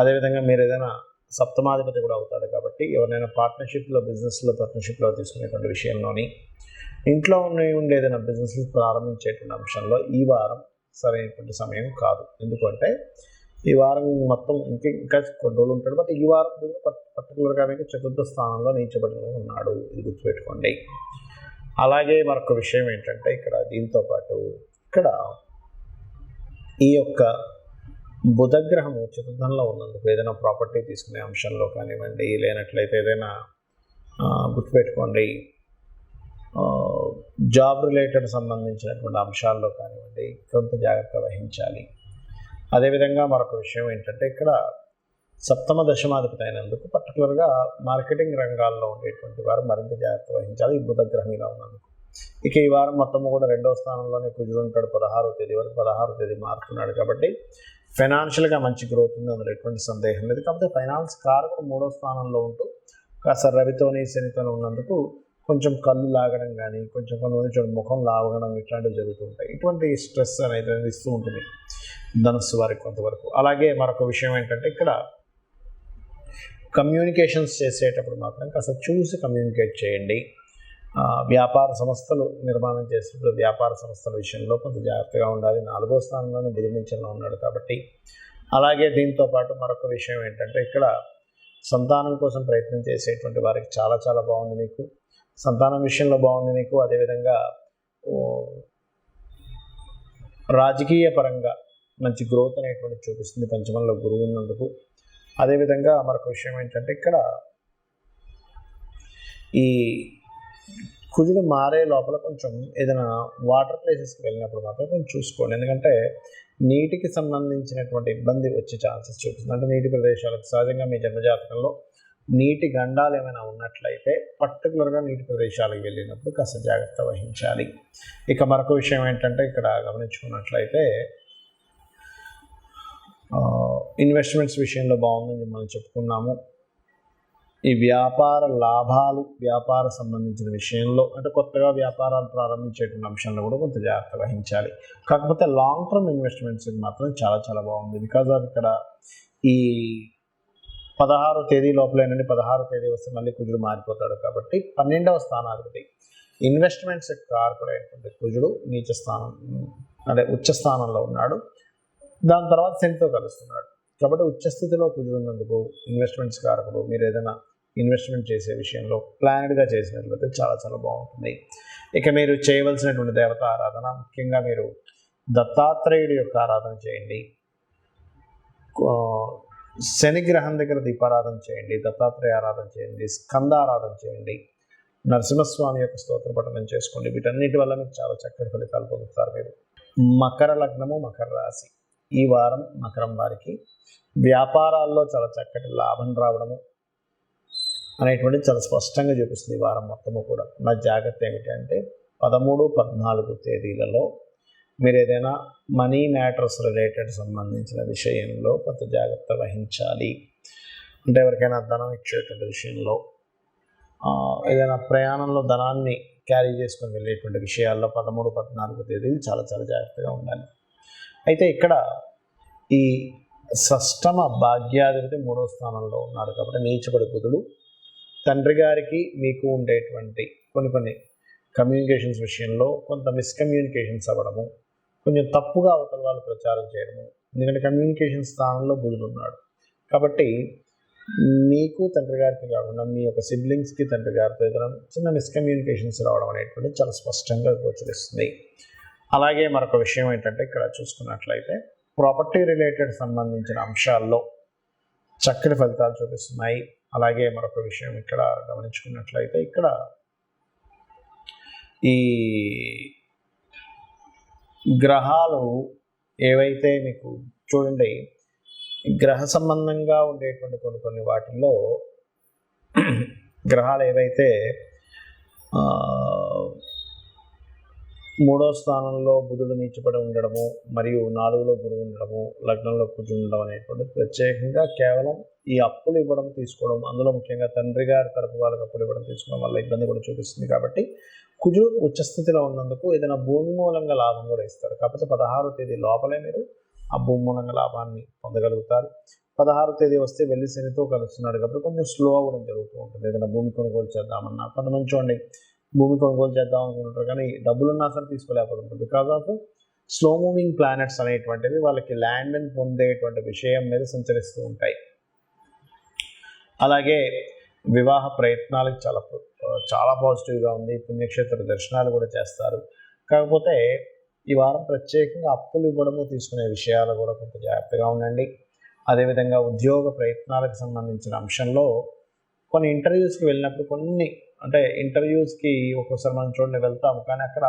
అదేవిధంగా మీరు ఏదైనా సప్తమాధిపతి కూడా అవుతాడు కాబట్టి ఎవరైనా పార్ట్నర్షిప్లో, బిజినెస్లో పార్ట్నర్షిప్లో తీసుకునేటువంటి విషయంలోని, ఇంట్లో ఉండే ఏదైనా బిజినెస్లు ప్రారంభించేటువంటి అంశంలో ఈ వారం సరైనటువంటి సమయం కాదు. ఎందుకంటే ఈ వారం మొత్తం ఇంకా కొన్ని రోజులు ఉంటాడు. బట్ ఈ వారం పర్టికులర్గా మీకు చతుర్థ స్థానంలో నీచబడి ఉన్నాడు. ఇది గుర్తుపెట్టుకోండి. అలాగే మరొక విషయం ఏంటంటే ఇక్కడ దీంతో పాటు ఇక్కడ ఈ యొక్క బుధగ్రహము చతుర్థంలో ఉన్నందుకు ఏదైనా ప్రాపర్టీ తీసుకునే అంశంలో కానివ్వండి, లేనట్లయితే ఏదైనా గుర్తుపెట్టుకోండి జాబ్ రిలేటెడ్ సంబంధించినటువంటి అంశాల్లో కానివ్వండి కొంత జాగ్రత్త వహించాలి. అదేవిధంగా మరొక విషయం ఏంటంటే ఇక్కడ సప్తమ దశమాధిపతి అయినందుకు పర్టికులర్గా మార్కెటింగ్ రంగాల్లో ఉండేటువంటి వారు మరింత జాగ్రత్త వహించాలి ఈ బుధగ్రహం ఇలా ఉన్నందుకు. ఇక ఈ వారం మొత్తము కూడా 2వ స్థానంలోనే కుజుడు ఉంటాడు 16వ తేదీ వరకు. 16వ తేదీ మారుతున్నాడు కాబట్టి ఫైనాన్షియల్గా మంచి గ్రోత్ ఉంది, అందులో ఎటువంటి సందేహం లేదు. కాకపోతే ఫైనాన్స్ కారకుడు 3వ స్థానంలో ఉంటూ కాస్త రవితోని శనితోని ఉన్నందుకు కొంచెం కళ్ళు లాగడం కానీ, కొంతమంది చూడండి ముఖం లాగడం ఇట్లాంటివి జరుగుతుంటాయి. ఇటువంటి స్ట్రెస్ అనేది ఇస్తూ ఉంటుంది ధనస్సు వారికి కొంతవరకు. అలాగే మరొక విషయం ఏంటంటే ఇక్కడ కమ్యూనికేషన్స్ చేసేటప్పుడు మాత్రం కాస్త చూసి కమ్యూనికేట్ చేయండి. వ్యాపార సంస్థలు నిర్మాణం చేసేటప్పుడు వ్యాపార సంస్థల విషయంలో కొంత జాగ్రత్తగా ఉండాలి. 4వ స్థానంలోనే బుధుడు నీచంలో ఉన్నాడు కాబట్టి. అలాగే దీంతో పాటు మరొక విషయం ఏంటంటే ఇక్కడ సంతానం కోసం ప్రయత్నం చేసేటువంటి వారికి చాలా చాలా బాగుంది. మీకు సంతానం విషయంలో బాగుంది మీకు. అదేవిధంగా రాజకీయ పరంగా మంచి గ్రోత్ అనేటువంటి చూపిస్తుంది పంచమంలో గురువు ఉన్నందుకు. అదేవిధంగా మరొక విషయం ఏంటంటే ఇక్కడ ఈ కుజుడు మారే లోపల కొంచెం ఏదైనా వాటర్ ప్లేసెస్కి వెళ్ళినప్పుడు మాత్రం కొంచెం చూసుకోండి. ఎందుకంటే నీటికి సంబంధించినటువంటి ఇబ్బంది వచ్చే ఛాన్సెస్ చూపిస్తుంది. అంటే నీటి ప్రదేశాలకు సహజంగా మీ జన్మజాతకంలో నీటి గండాలు ఏమైనా ఉన్నట్లయితే పర్టికులర్గా నీటి ప్రదేశాలకు వెళ్ళినప్పుడు కాస్త జాగ్రత్త వహించాలి. ఇక మరొక విషయం ఏంటంటే ఇక్కడ గమనించుకున్నట్లయితే ఇన్వెస్ట్మెంట్స్ విషయంలో బాగుందని మనం చెప్పుకున్నాము. ఈ వ్యాపార లాభాలు, వ్యాపార సంబంధించిన విషయంలో అంటే కొత్తగా వ్యాపారాలు ప్రారంభించేటువంటి అంశంలో కూడా కొంత జాగ్రత్త వహించాలి. కాకపోతే లాంగ్ టర్మ్ ఇన్వెస్ట్మెంట్స్కి మాత్రం చాలా చాలా బాగుంది. బికాజ్ ఆఫ్ ఇక్కడ ఈ 16వ తేదీ లోపలేనండి, 16వ తేదీ వస్తే మళ్ళీ కుజుడు మారిపోతాడు కాబట్టి 12వ స్థానాధిపతి ఇన్వెస్ట్మెంట్స్ కారకుడైనటువంటి కుజుడు నీచ స్థానం అంటే ఉచ్చ స్థానంలో ఉన్నాడు. దాని తర్వాత శనితో కలుస్తున్నాడు కాబట్టి ఉచ్చస్థితిలో కుజుడు ఉన్నందుకు ఇన్వెస్ట్మెంట్స్ కారకుడు. మీరు ఏదైనా ఇన్వెస్ట్మెంట్ చేసే విషయంలో ప్లాన్డ్గా చేసినట్లయితే చాలా చాలా బాగుంటుంది. ఇక మీరు చేయవలసినటువంటి దేవత ఆరాధన, ముఖ్యంగా మీరు దత్తాత్రేయుడి యొక్క ఆరాధన చేయండి. శని గ్రహం దగ్గర దీపారాధన చేయండి, దత్తాత్రేయ ఆరాధన చేయండి, స్కంద ఆరాధన చేయండి, నరసింహస్వామి యొక్క స్తోత్ర పఠనం చేసుకోండి. వీటన్నిటి వల్ల మీకు చాలా చక్కటి ఫలితాలు పొందుతారు. మీరు మకర లగ్నము, మకర రాశి. ఈ వారం మకరం వారికి వ్యాపారాల్లో చాలా చక్కటి లాభం రావడము అనేటువంటిది చాలా స్పష్టంగా చూపిస్తుంది ఈ వారం మొత్తము కూడా. నా జాగ్రత్త ఏమిటంటే 13, 14 తేదీలలో మీరు ఏదైనా మనీ మ్యాటర్స్ రిలేటెడ్ సంబంధించిన విషయంలో కొంత జాగ్రత్త వహించాలి. అంటే ఎవరికైనా ధనం ఇచ్చేటువంటి విషయంలో, ఏదైనా ప్రయాణంలో ధనాన్ని క్యారీ చేసుకొని వెళ్ళేటువంటి విషయాల్లో 13, 14 తేదీలు చాలా చాలా జాగ్రత్తగా ఉండాలి. అయితే ఇక్కడ ఈ షష్టమ భాగ్యాధిపతి 3వ స్థానంలో ఉన్నాడు కాబట్టి నీచబడి బుధుడు తండ్రి గారికి మీకు ఉండేటువంటి కొన్ని కమ్యూనికేషన్స్ విషయంలో కొంత మిస్కమ్యూనికేషన్స్ అవ్వడము, కొంచెం తప్పుగా అవతల వాళ్ళు ప్రచారం చేయడము, ఎందుకంటే కమ్యూనికేషన్ స్థానంలో బుధుడు ఉన్నాడు కాబట్టి మీకు తండ్రి గారికి కాకుండా మీ యొక్క సిబ్లింగ్స్కి తండ్రి గారితో ఏదైనా చిన్న మిస్కమ్యూనికేషన్స్ రావడం అనేటువంటిది చాలా స్పష్టంగా గోచరిస్తుంది. అలాగే మరొక విషయం ఏంటంటే ఇక్కడ చూసుకున్నట్లయితే ప్రాపర్టీ రిలేటెడ్ సంబంధించిన అంశాల్లో చక్కటి ఫలితాలు చూపిస్తున్నాయి. అలాగే మరొక విషయం ఇక్కడ గమనించుకున్నట్లయితే ఇక్కడ ఈ గ్రహాలు ఏవైతే మీకు చూడండి, గ్రహ సంబంధంగా ఉండేటువంటి కొన్ని వాటిల్లో గ్రహాలు ఏవైతే 3వ స్థానంలో బుధుడు నీచపడి ఉండడము మరియు 4లో గురువు ఉండడము, లగ్నంలో కుజుడు ఉండడం అనేటువంటిది ప్రత్యేకంగా కేవలం ఈ అప్పులు ఇవ్వడం తీసుకోవడం, అందులో ముఖ్యంగా తండ్రి గారి తరపు వాళ్ళకి అప్పులు ఇవ్వడం తీసుకోవడం వల్ల ఇబ్బంది కూడా చూపిస్తుంది. కాబట్టి కుజుడు ఉచ్చస్థితిలో ఉన్నందుకు ఏదైనా భూమి మూలంగా లాభం కూడా ఇస్తారు. కాకపోతే 16వ తేదీ లోపలే మీరు ఆ భూమి మూలంగా లాభాన్ని పొందగలుగుతారు. 16వ తేదీ వస్తే వెళ్ళి శనితో కలుస్తున్నాడు కాబట్టి కొంచెం స్లో అవ్వడం జరుగుతూ ఉంటుంది. ఏదైనా భూమి కొనుగోలు చేద్దామన్నా కొంతమంది చూడండి భూమి కొనుగోలు చేద్దాం అనుకుంటారు కానీ డబ్బులున్నా సరే తీసుకోలేకపోతుంటారు. Because of slow moving planets అనేటువంటివి వాళ్ళకి ల్యాండ్ని పొందేటువంటి విషయం మీద సంచరిస్తూ ఉంటాయి. అలాగే వివాహ ప్రయత్నాలకు చాలా పాజిటివ్గా ఉంది. పుణ్యక్షేత్ర దర్శనాలు కూడా చేస్తారు. కాకపోతే ఈ వారం ప్రత్యేకంగా అప్పులు ఇవ్వడము తీసుకునే విషయాలు కూడా కొంత జాగ్రత్తగా ఉండండి. అదేవిధంగా ఉద్యోగ ప్రయత్నాలకు సంబంధించిన అంశంలో కొన్ని ఇంటర్వ్యూస్కి వెళ్ళినప్పుడు అంటే ఇంటర్వ్యూస్కి ఒక్కోసారి మనం చూడండి వెళ్తాము కానీ అక్కడ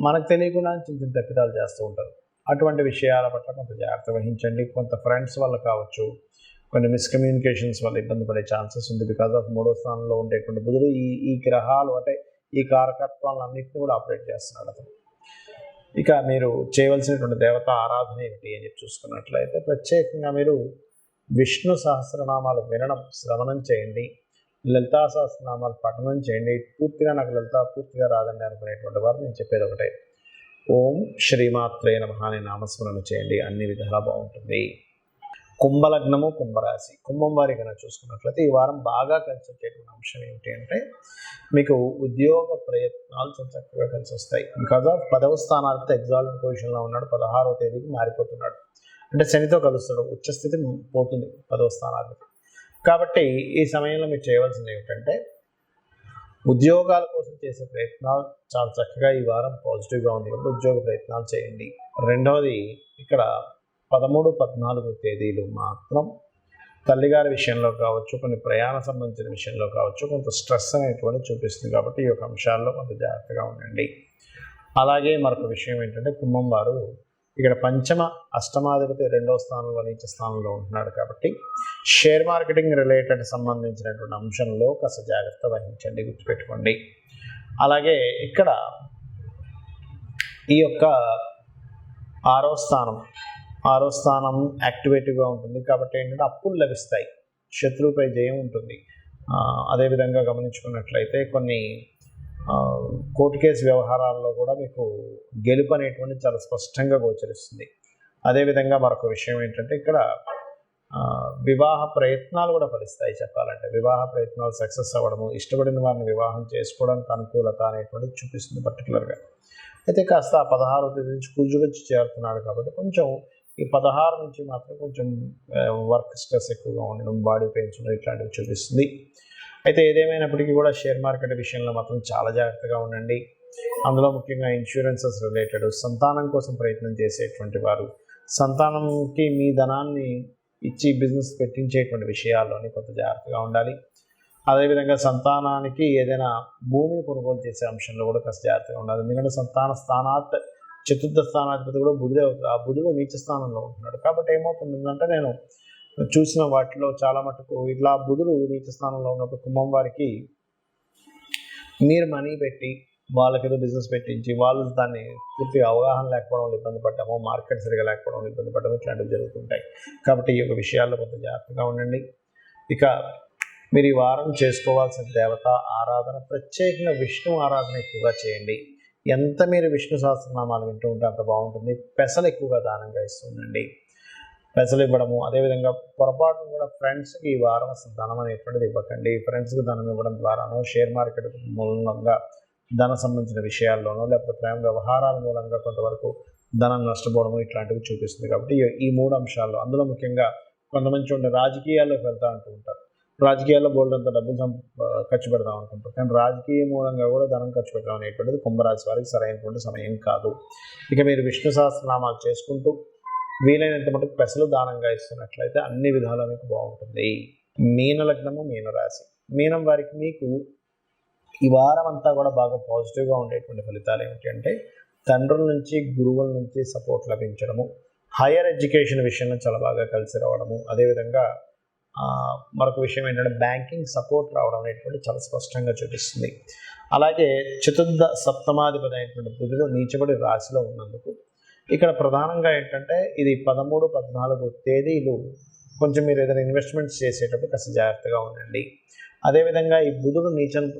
మనకు తెలియకుండా చిన్న తప్పిదాలు చేస్తూ ఉంటారు. అటువంటి విషయాల పట్ల కొంత జాగ్రత్త వహించండి. కొంత ఫ్రెండ్స్ వల్ల కావచ్చు, కొన్ని మిస్కమ్యూనికేషన్స్ వల్ల ఇబ్బంది పడే ఛాన్సెస్ ఉంది. బికాజ్ ఆఫ్ 3వ స్థానంలో ఉండేటువంటి బుధుడు ఈ గ్రహాలు అంటే ఈ కారకత్వాలన్నింటినీ కూడా ఆపరేట్ చేస్తున్నాడు అతను. ఇక మీరు చేయవలసినటువంటి దేవత ఆరాధన ఏమిటి అని చూసుకున్నట్లయితే ప్రత్యేకంగా మీరు విష్ణు సహస్రనామాలు వినడం, శ్రవణం చేయండి. లలితా సహస్రనామాలు పఠనం చేయండి. పూర్తిగా నాకు లలిత పూర్తిగా రాదండి అనుకునేటువంటి వారు నేను చెప్పేది ఒకటే, ఓం శ్రీమాత్రే నమః అనే నామస్మరణ చేయండి. అన్ని విధాలా బాగుంటుంది. కుంభలగ్నము, కుంభరాశి, కుంభం వారి కనుక చూసుకున్నట్లయితే ఈ వారం బాగా కలిసి వచ్చేటువంటి అంశం ఏమిటి అంటే మీకు ఉద్యోగ ప్రయత్నాలు చాలా చక్కగా కలిసి వస్తాయి. బికాజ్ ఆఫ్ 10వ స్థానానికి ఎగ్జాల్ట్ పొజిషన్లో ఉన్నాడు. 16వ తేదీకి మారిపోతున్నాడు. అంటే శనితో కలుస్తాడు. ఉచ్చస్థితి పోతుంది 10వ స్థానానికి. కాబట్టి ఈ సమయంలో మీరు చేయవలసింది ఏమిటంటే ఉద్యోగాల కోసం చేసే ప్రయత్నాలు చాలా చక్కగా ఈ వారం పాజిటివ్గా ఉంది కాబట్టి ఉద్యోగ ప్రయత్నాలు చేయండి. రెండవది ఇక్కడ 13, 14 తేదీలు మాత్రం తల్లిగారి విషయంలో కావచ్చు, కొన్ని ప్రయాణ సంబంధించిన విషయంలో కావచ్చు కొంత స్ట్రెస్ అనేటువంటి చూపిస్తుంది. కాబట్టి ఈ యొక్క అంశాల్లో కొంత జాగ్రత్తగా ఉండండి. అలాగే మరొక విషయం ఏంటంటే కుంభం వారు ఇక్కడ పంచమ అష్టమాధిపతి 2వ స్థానంలో నీచ స్థానంలో ఉంటున్నాడు. కాబట్టి షేర్ మార్కెటింగ్ రిలేటెడ్ సంబంధించినటువంటి అంశంలో కాస్త జాగ్రత్త వహించండి, గుర్తుపెట్టుకోండి. అలాగే ఇక్కడ ఈ యొక్క 6వ స్థానం యాక్టివేటివ్గా ఉంటుంది. కాబట్టి ఏంటంటే అప్పులు లభిస్తాయి, శత్రువుపై జయం ఉంటుంది. అదేవిధంగా గమనించుకున్నట్లయితే కొన్ని కోర్టు కేసు వ్యవహారాల్లో కూడా మీకు గెలుపు అనేటువంటి చాలా స్పష్టంగా గోచరిస్తుంది. అదేవిధంగా మరొక విషయం ఏంటంటే ఇక్కడ వివాహ ప్రయత్నాలు కూడా ఫలిస్తాయి. చెప్పాలంటే వివాహ ప్రయత్నాలు సక్సెస్ అవ్వడము, ఇష్టపడిన వారిని వివాహం చేసుకోవడానికి అనుకూలత అనేటువంటిది చూపిస్తుంది పర్టికులర్గా. అయితే కాస్త 16వ తేదీ నుంచి కుజుడు వచ్చి చేరుతున్నాడు కాబట్టి కొంచెం ఈ 16 నుంచి మాత్రం కొంచెం వర్క్ స్ట్రెస్ ఎక్కువగా ఉండడం, బాడీ పెయిన్స్ ఉండడం ఇట్లాంటివి చూపిస్తుంది. అయితే ఏదేమైనప్పటికీ కూడా షేర్ మార్కెట్ విషయంలో మాత్రం చాలా జాగ్రత్తగా ఉండండి. అందులో ముఖ్యంగా ఇన్సూరెన్సెస్ రిలేటెడ్, సంతానం కోసం ప్రయత్నం చేసేటువంటి వారు, సంతానంకి మీ ధనాన్ని ఇచ్చి బిజినెస్ పెట్టించేటువంటి విషయాల్లోని కొంత జాగ్రత్తగా ఉండాలి. అదేవిధంగా సంతానానికి ఏదైనా భూమిని కొనుగోలు చేసే అంశంలో కూడా కాస్త జాగ్రత్తగా ఉండాలి. ఎందుకంటే సంతాన స్థానాత్ 4వ స్థానాధిపతి కూడా బుధుడే అవుతుంది. ఆ బుధుడు నీచ స్థానంలో ఉంటున్నాడు. కాబట్టి ఏమవుతుందంటే నేను చూసిన వాటిలో చాలా మటుకు ఇట్లా బుధుడు నీచ స్థానంలో ఉన్నప్పుడు కుంభం వారికి మీరు మనీ పెట్టి వాళ్ళకి ఏదో బిజినెస్ పెట్టించి వాళ్ళు దాన్ని పూర్తిగా అవగాహన లేకపోవడం ఇబ్బంది పడ్డము, మార్కెట్ సరిగా లేకపోవడం ఇబ్బంది పడ్డము ఇట్లాంటివి జరుగుతుంటాయి. కాబట్టి ఈ యొక్క విషయాల్లో కొంత జాగ్రత్తగా ఉండండి. ఇక మీరు ఈ వారం చేసుకోవాల్సిన దేవత ఆరాధన ప్రత్యేకంగా విష్ణు ఆరాధన ఎక్కువగా చేయండి. ఎంత మీరు విష్ణు సహస్రనామాలు వింటూ ఉంటే అంత బాగుంటుంది. పెసలు ఎక్కువగా దానంగా ఇస్తుండండి. పెసలు ఇవ్వడము, అదేవిధంగా పొరపాటును కూడా ఫ్రెండ్స్కి ఈ వారం అసలు ధనం అనేటువంటిది ఇవ్వకండి. ఫ్రెండ్స్కి ధనం ఇవ్వడం ద్వారానో, షేర్ మార్కెట్ మూలంగా ధన సంబంధించిన విషయాల్లోనో, లేకపోతే ప్రేమ వ్యవహారాల మూలంగా కొంతవరకు ధనం నష్టపోవడము ఇట్లాంటివి చూపిస్తుంది. కాబట్టి ఈ 3 అంశాల్లో అందులో ముఖ్యంగా కొంతమంది చూడండి రాజకీయాల్లోకి వెళ్తా అంటూ ఉంటారు. రాజకీయాల్లో బోల్డంత డబ్బులు ఖర్చు పెడదాం అనుకుంటారు. కానీ రాజకీయ మూలంగా కూడా ధనం ఖర్చు పెట్టడం అనేటువంటిది కుంభరాశి వారికి సరైనటువంటి సమయం కాదు. ఇక మీరు విష్ణు సహస్రనామాలు చేసుకుంటూ వీలైనంత మటుకు పెసలు దానంగా ఇస్తున్నట్లయితే అన్ని విధాలా మీకు బాగుంటుంది. మీన లగ్నము, మీనరాశి. మీనం వారికి మీకు ఈ వారం అంతా కూడా బాగా పాజిటివ్గా ఉండేటువంటి ఫలితాలు ఏమిటి అంటే తండ్రుల నుంచి, గురువుల నుంచి సపోర్ట్ లభించడము, హైయర్ ఎడ్యుకేషన్ విషయంలో చాలా బాగా కలిసి రావడము, అదేవిధంగా మరొక విషయం ఏంటంటే బ్యాంకింగ్ సపోర్ట్ రావడం అనేటువంటి చాలా స్పష్టంగా చూపిస్తుంది. అలాగే చతుర్థ సప్తమాధిపతి అయినటువంటి బుధుడు నీచబడి రాశిలో ఉన్నందుకు ఇక్కడ ప్రధానంగా ఏంటంటే ఇది 13, 14 తేదీలు కొంచెం మీరు ఏదైనా ఇన్వెస్ట్మెంట్స్ చేసేటప్పుడు కాస్త జాగ్రత్తగా ఉండండి. అదేవిధంగా ఈ బుధుడు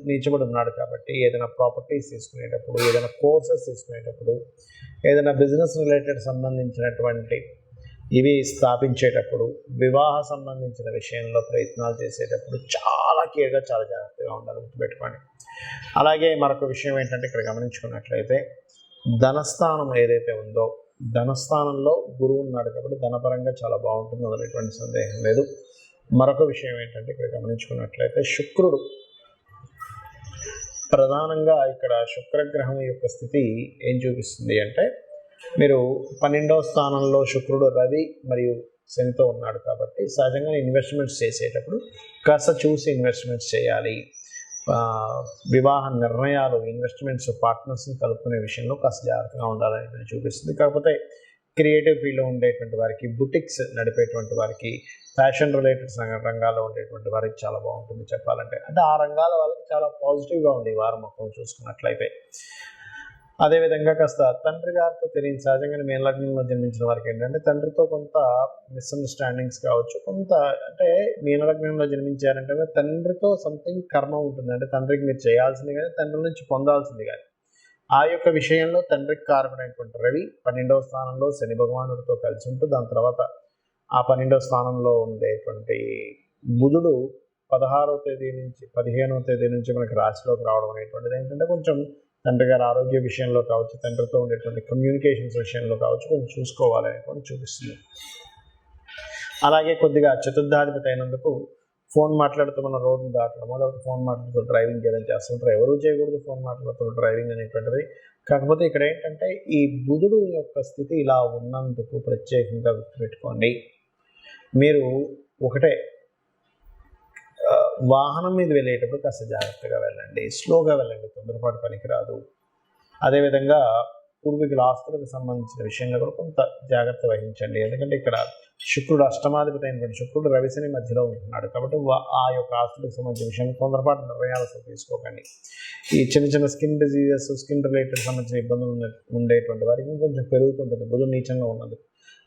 నీచబడి ఉన్నాడు కాబట్టి ఏదైనా ప్రాపర్టీస్ తీసుకునేటప్పుడు, ఏదైనా కోర్సెస్ తీసుకునేటప్పుడు, ఏదైనా బిజినెస్ రిలేటెడ్ సంబంధించినటువంటి ఇవి స్థాపించేటప్పుడు, వివాహ సంబంధించిన విషయంలో ప్రయత్నాలు చేసేటప్పుడు చాలా కేర్గా, చాలా జాగ్రత్తగా ఉండాలి, గుర్తుపెట్టుకోండి. అలాగే మరొక విషయం ఏంటంటే ఇక్కడ గమనించుకున్నట్లయితే ధనస్థానం ఏదైతే ఉందో ధనస్థానంలో గురువు ఉన్నాడు కాబట్టి ధనపరంగా చాలా బాగుంటుంది, అందులో ఎటువంటి సందేహం లేదు. మరొక విషయం ఏంటంటే ఇక్కడ గమనించుకున్నట్లయితే శుక్రుడు ప్రధానంగా ఇక్కడ శుక్రగ్రహం యొక్క స్థితి ఏం చూపిస్తుంది అంటే మీరు 12వ స్థానంలో శుక్రుడు, రవి మరియు శనితో ఉన్నాడు కాబట్టి సహజంగా ఇన్వెస్ట్మెంట్స్ చేసేటప్పుడు కాస్త చూసి ఇన్వెస్ట్మెంట్స్ చేయాలి. వివాహ నిర్ణయాలు, ఇన్వెస్ట్మెంట్స్, పార్ట్నర్స్ని కలుపుకునే విషయంలో కాస్త జాగ్రత్తగా ఉండాలని చూపిస్తుంది. కాకపోతే క్రియేటివ్ ఫీల్డ్లో ఉండేటువంటి వారికి, బుటిక్స్ నడిపేటువంటి వారికి, ఫ్యాషన్ రిలేటెడ్ రంగాల్లో ఉండేటువంటి వారికి చాలా బాగుంటుంది చెప్పాలంటే. అంటే ఆ రంగాల వాళ్ళకి చాలా పాజిటివ్గా ఉంది ఈ వారం మొత్తం చూసుకున్నట్లయితే. అదేవిధంగా కాస్త తండ్రి గారితో తెలియని సహజంగా మీన లగ్నంలో జన్మించిన వారికి ఏంటంటే తండ్రితో కొంత మిస్అండర్స్టాండింగ్స్ కావచ్చు. కొంత అంటే మీన లగ్నంలో జన్మించారంటే తండ్రితో సంథింగ్ కర్మ ఉంటుంది. అంటే తండ్రికి మీరు చేయాల్సింది కానీ తండ్రి నుంచి పొందాల్సింది కానీ ఆ యొక్క విషయంలో తండ్రికి కారకుడైనటువంటి రవి 12వ స్థానంలో శని భగవానుడితో కలిసి ఉంటూ దాని తర్వాత ఆ 12వ స్థానంలో ఉండేటువంటి బుధుడు 16వ తేదీ నుంచి 15వ తేదీ నుంచి మనకి రాశిలోకి రావడం అనేటువంటిది ఏంటంటే కొంచెం తండ్రి గారి ఆరోగ్య విషయంలో కావచ్చు, తండ్రితో ఉండేటువంటి కమ్యూనికేషన్స్ విషయంలో కావచ్చు కొంచెం చూసుకోవాలనేటువంటి చూపిస్తుంది. అలాగే కొద్దిగా చతుర్థాధిపతి అయినందుకు ఫోన్ మాట్లాడుతూ మన రోడ్డు దాటడమో లేకపోతే ఫోన్ మాట్లాడుతూ డ్రైవింగ్ చేయడం చేస్తుంటారు. ఎవరు చేయకూడదు ఫోన్ మాట్లాడుతూ డ్రైవింగ్ అనేటువంటిది. కాకపోతే ఇక్కడ ఏంటంటే ఈ బుధుడు యొక్క స్థితి ఇలా ఉన్నందుకు ప్రత్యేకంగా గుర్తుపెట్టుకోండి, మీరు ఒకటే వాహనం మీద వెళ్ళేటప్పుడు కాస్త జాగ్రత్తగా వెళ్ళండి, స్లోగా వెళ్ళండి, తొందరపాటు పనికిరాదు. అదేవిధంగా పూర్వీకుల ఆస్తులకు సంబంధించిన విషయంలో కూడా కొంత జాగ్రత్త వహించండి. ఎందుకంటే ఇక్కడ శుక్రుడు అష్టమాధిపతి అయినటువంటి శుక్రుడు రవిశని మధ్యలో ఉంటున్నాడు కాబట్టి ఆ యొక్క ఆస్తులకు సంబంధించిన విషయంలో తొందరపాటు నిర్ణయాలు తీసుకోకండి. ఈ చిన్న చిన్న స్కిన్ డిజీజెస్, స్కిన్ రిలేటెడ్ సంబంధించిన ఇబ్బందులు ఉండేటువంటి వారికి కొంచెం పెరుగుతుంటుంది బుధుడు నీచంలో ఉన్నది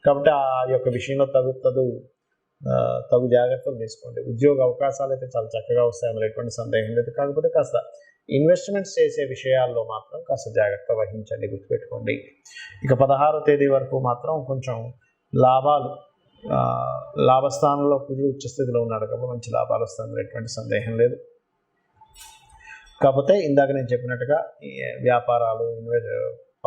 కాబట్టి ఆ యొక్క విషయంలో తగు జాగ్రత్తలు తీసుకోండి. ఉద్యోగ అవకాశాలు అయితే చాలా చక్కగా వస్తాయి, అందులో ఎటువంటి సందేహం లేదు. కాకపోతే కాస్త ఇన్వెస్ట్మెంట్స్ చేసే విషయాల్లో మాత్రం కాస్త జాగ్రత్త వహించండి, గుర్తుపెట్టుకోండి. ఇక 16వ తేదీ వరకు మాత్రం కొంచెం లాభస్థానంలో కుజుడు ఉచ్చస్థితిలో ఉన్నాడు కాబట్టి మంచి లాభాలు వస్తాయి, అందులో ఎటువంటి సందేహం లేదు. కాకపోతే ఇందాక నేను చెప్పినట్టుగా వ్యాపారాలు,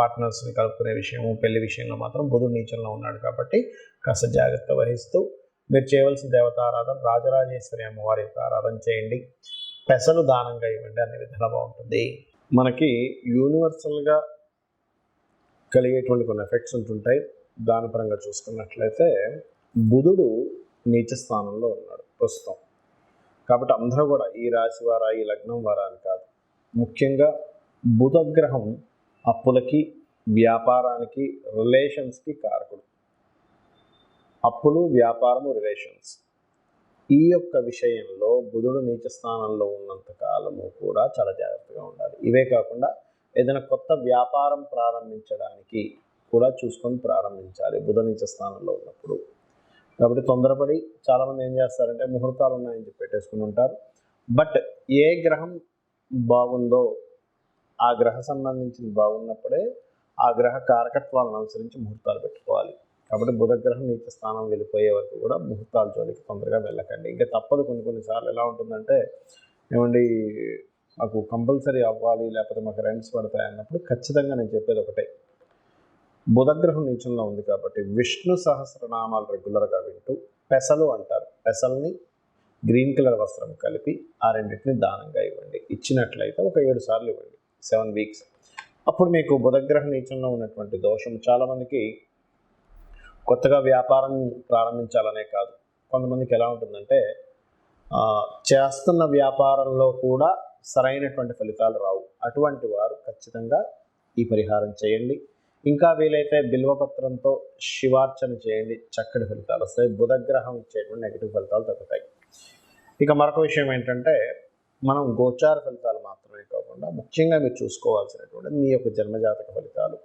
పార్ట్నర్స్ని కలుపుకునే విషయము, పెళ్లి విషయంలో మాత్రం బుధుడు నీచంలో ఉన్నాడు కాబట్టి కాస్త జాగ్రత్త వహిస్తూ మీరు చేయవలసిన దేవతారాధన రాజరాజేశ్వరి అమ్మవారి యొక్క ఆరాధన చేయండి, పెసలు దానంగా ఇవ్వండి, అనే విధాలు బాగుంటుంది. మనకి యూనివర్సల్గా కలిగేటువంటి కొన్ని ఎఫెక్ట్స్ ఉంటుంటాయి. దాని పరంగా చూసుకున్నట్లయితే బుధుడు నీచ స్థానంలో ఉన్నాడు ప్రస్తుతం కాబట్టి అందరూ కూడా ఈ రాశి వారా, ఈ లగ్నం వారా అని కాదు, ముఖ్యంగా బుధగ్రహం అప్పులకి, వ్యాపారానికి, రిలేషన్స్కి కారకుడు. అప్పులు, వ్యాపారము, రిలేషన్స్ ఈ యొక్క విషయంలో బుధుడు నీచ స్థానంలో ఉన్నంత కాలము కూడా చాలా జాగ్రత్తగా ఉండాలి. ఇవే కాకుండా ఏదైనా కొత్త వ్యాపారం ప్రారంభించడానికి కూడా చూసుకొని ప్రారంభించాలి బుధ నీచ స్థానంలో ఉన్నప్పుడు. కాబట్టి తొందరపడి చాలామంది ఏం చేస్తారంటే ముహూర్తాలు ఉన్నాయని చెప్పి పెట్టేసుకుని ఉంటారు. బట్ ఏ గ్రహం బాగుందో ఆ గ్రహ సంబంధించింది బాగున్నప్పుడే ఆ గ్రహ కారకత్వాలను అనుసరించి ముహూర్తాలు పెట్టుకోవాలి. కాబట్టి బుధగ్రహం నీచ స్థానం వెళ్ళిపోయే వరకు కూడా ముహూర్తాల జోలికి తొందరగా వెళ్ళకండి. ఇంకా తప్పదు, కొన్నిసార్లు ఎలా ఉంటుందంటే ఏమండి మాకు కంపల్సరీ అవ్వాలి లేకపోతే మాకు రెంట్స్ పడతాయి అన్నప్పుడు ఖచ్చితంగా నేను చెప్పేది ఒకటే, బుధగ్రహం నీచంలో ఉంది కాబట్టి విష్ణు సహస్రనామాలు రెగ్యులర్గా వింటూ, పెసలు అంటారు, పెసల్ని గ్రీన్ కలర్ వస్త్రం కలిపి ఆ రెండింటిని దానంగా ఇవ్వండి. ఇచ్చినట్లయితే ఒక 7 సార్లు ఇవ్వండి, 7 వీక్స్. అప్పుడు మీకు బుధగ్రహ నీచంలో ఉన్నటువంటి దోషం, చాలామందికి కొత్తగా వ్యాపారం ప్రారంభించాలనే కాదు, కొంతమందికి ఎలా ఉంటుందంటే చేస్తున్న వ్యాపారంలో కూడా సరైనటువంటి ఫలితాలు రావు. అటువంటి వారు ఖచ్చితంగా ఈ పరిహారం చేయండి. ఇంకా వీలైతే బిల్వపత్రంతో శివార్చన చేయండి, చక్కటి ఫలితాలు వస్తాయి. బుధగ్రహం ఇచ్చేటువంటి నెగిటివ్ ఫలితాలు తగ్గుతాయి. ఇక మరొక విషయం ఏంటంటే, మనం గోచార ఫలితాలు మాత్రమే కాకుండా ముఖ్యంగా మీరు చూసుకోవాల్సినటువంటి మీ యొక్క జన్మజాతక ఫలితాలు.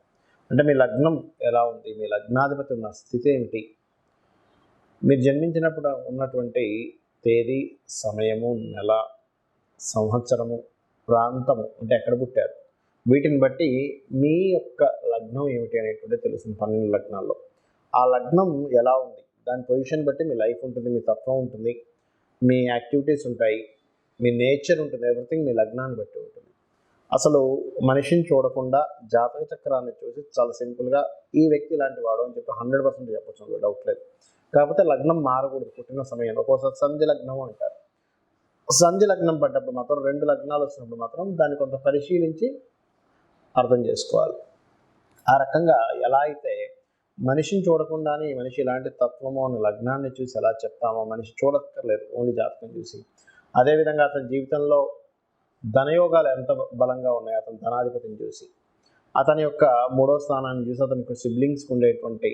అంటే మీ లగ్నం ఎలా ఉంది, మీ లగ్నాధిపతి ఉన్న స్థితి ఏమిటి, మీరు జన్మించినప్పుడు ఉన్నటువంటి తేదీ, సమయము, నెల, సంవత్సరము, ప్రాంతము, అంటే ఎక్కడ పుట్టారు, వీటిని బట్టి మీ యొక్క లగ్నం ఏమిటి అనేటువంటి తెలుస్తుంది. 12 లగ్నాల్లో ఆ లగ్నం ఎలా ఉంది, దాని పొజిషన్ బట్టి మీ లైఫ్ ఉంటుంది, మీ తత్వం ఉంటుంది, మీ యాక్టివిటీస్ ఉంటాయి, మీ నేచర్ ఉంటుంది. ఎవ్రీథింగ్ మీ లగ్నాన్ని బట్టి ఉంటుంది. అసలు మనిషిని చూడకుండా జాతక చక్రాన్ని చూసి చాలా సింపుల్గా ఈ వ్యక్తి ఇలాంటి వాడు అని చెప్పి 100% చెప్పచ్చు, డౌట్ లేదు. కాకపోతే లగ్నం మారకూడదు పుట్టిన సమయంలో. ఒక్కోసారి సంధి లగ్నం అంటారు. సంధి లగ్నం పడ్డప్పుడు మాత్రం 2 లగ్నాలు వచ్చినప్పుడు మాత్రం దాన్ని కొంత పరిశీలించి అర్థం చేసుకోవాలి. ఆ రకంగా ఎలా అయితే మనిషిని చూడకుండానే ఈ మనిషి ఇలాంటి తత్వము అని లగ్నాన్ని చూసి ఎలా చెప్తామో, మనిషి చూడక్కర్లేదు, ఓన్లీ జాతకం చూసి. అదేవిధంగా అతని జీవితంలో ధనయోగాలు ఎంత బలంగా ఉన్నాయి, అతని ధనాధిపతిని చూసి, అతని యొక్క 3వ స్థానాన్ని చూసి, అతనికి సిబ్లింగ్స్కి ఉండేటువంటి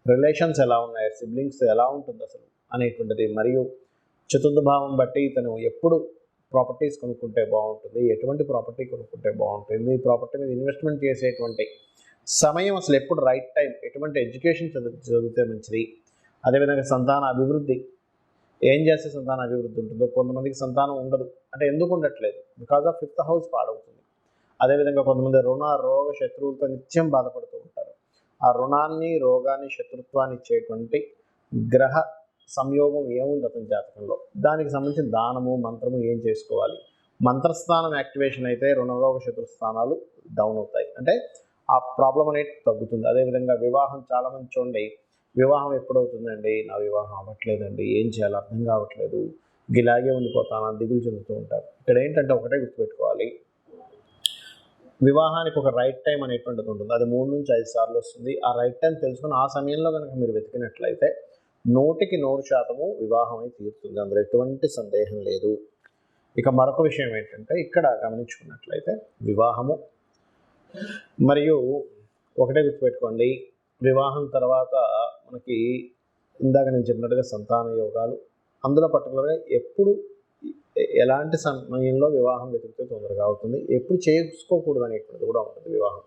రిలేషన్స్ ఎలా ఉన్నాయి, సిబ్లింగ్స్ ఎలా ఉంటుంది అసలు అనేటువంటిది, మరియు చతుర్థ భావం బట్టి ఇతను ఎప్పుడు ప్రాపర్టీస్ కొనుక్కుంటే బాగుంటుంది, ఎటువంటి ప్రాపర్టీ కొనుక్కుంటే బాగుంటుంది, ప్రాపర్టీ మీద ఇన్వెస్ట్మెంట్ చేసేటువంటి సమయం అసలు ఎప్పుడు రైట్ టైం, ఎటువంటి ఎడ్యుకేషన్ చదివితే మంచిది, అదేవిధంగా సంతాన అభివృద్ధి, ఏం చేస్తే సంతాన అభివృద్ధి ఉంటుందో. కొంతమందికి సంతానం ఉండదు, అంటే ఎందుకు ఉండట్లేదు, బికాజ్ ఆఫ్ 5th హౌస్ పాడవుతుంది. అదేవిధంగా కొంతమంది రుణ రోగ శత్రువులతో నిత్యం బాధపడుతూ ఉంటారు. ఆ రుణాన్ని, రోగాన్ని, శత్రుత్వాన్ని ఇచ్చేటువంటి గ్రహ సంయోగం ఏముంది అతని జాతకంలో, దానికి సంబంధించిన దానము, మంత్రము ఏం చేసుకోవాలి. మంత్రస్థానం యాక్టివేషన్ అయితే రుణరోగ శత్రు స్థానాలు డౌన్ అవుతాయి, అంటే ఆ ప్రాబ్లం అనేది తగ్గుతుంది. అదేవిధంగా వివాహం, చాలామంది చూడండి, వివాహం ఎప్పుడవుతుందండి, నా వివాహం అవ్వట్లేదండి, ఏం చేయాలో అర్థం కావట్లేదు, ఇలాగే ఉండిపోతాను, దిగులు చెందుతూ ఉంటారు. ఇక్కడ ఏంటంటే ఒకటే గుర్తుపెట్టుకోవాలి, వివాహానికి ఒక రైట్ టైం అనేటువంటిది ఉంటుంది. అది 3 నుంచి 5 సార్లు వస్తుంది. ఆ రైట్ టైం తెలుసుకుని ఆ సమయంలో కనుక మీరు వెతికినట్లయితే 100% వివాహం అయితే తీరుతుంది, అందులో ఎటువంటి సందేహం లేదు. ఇక మరొక విషయం ఏంటంటే, ఇక్కడ గమనించుకున్నట్లయితే వివాహము మరియు ఒకటే గుర్తుపెట్టుకోండి, వివాహం తర్వాత మనకి ఇందాక నేను చెప్పినట్టుగా సంతాన యోగాలు, అందులో పర్టికులర్గా ఎప్పుడు ఎలాంటి సమయంలో వివాహం వెతికితే తొందరగా అవుతుంది, ఎప్పుడు చేసుకోకూడదు అనేటువంటిది కూడా ఉంటుంది. వివాహం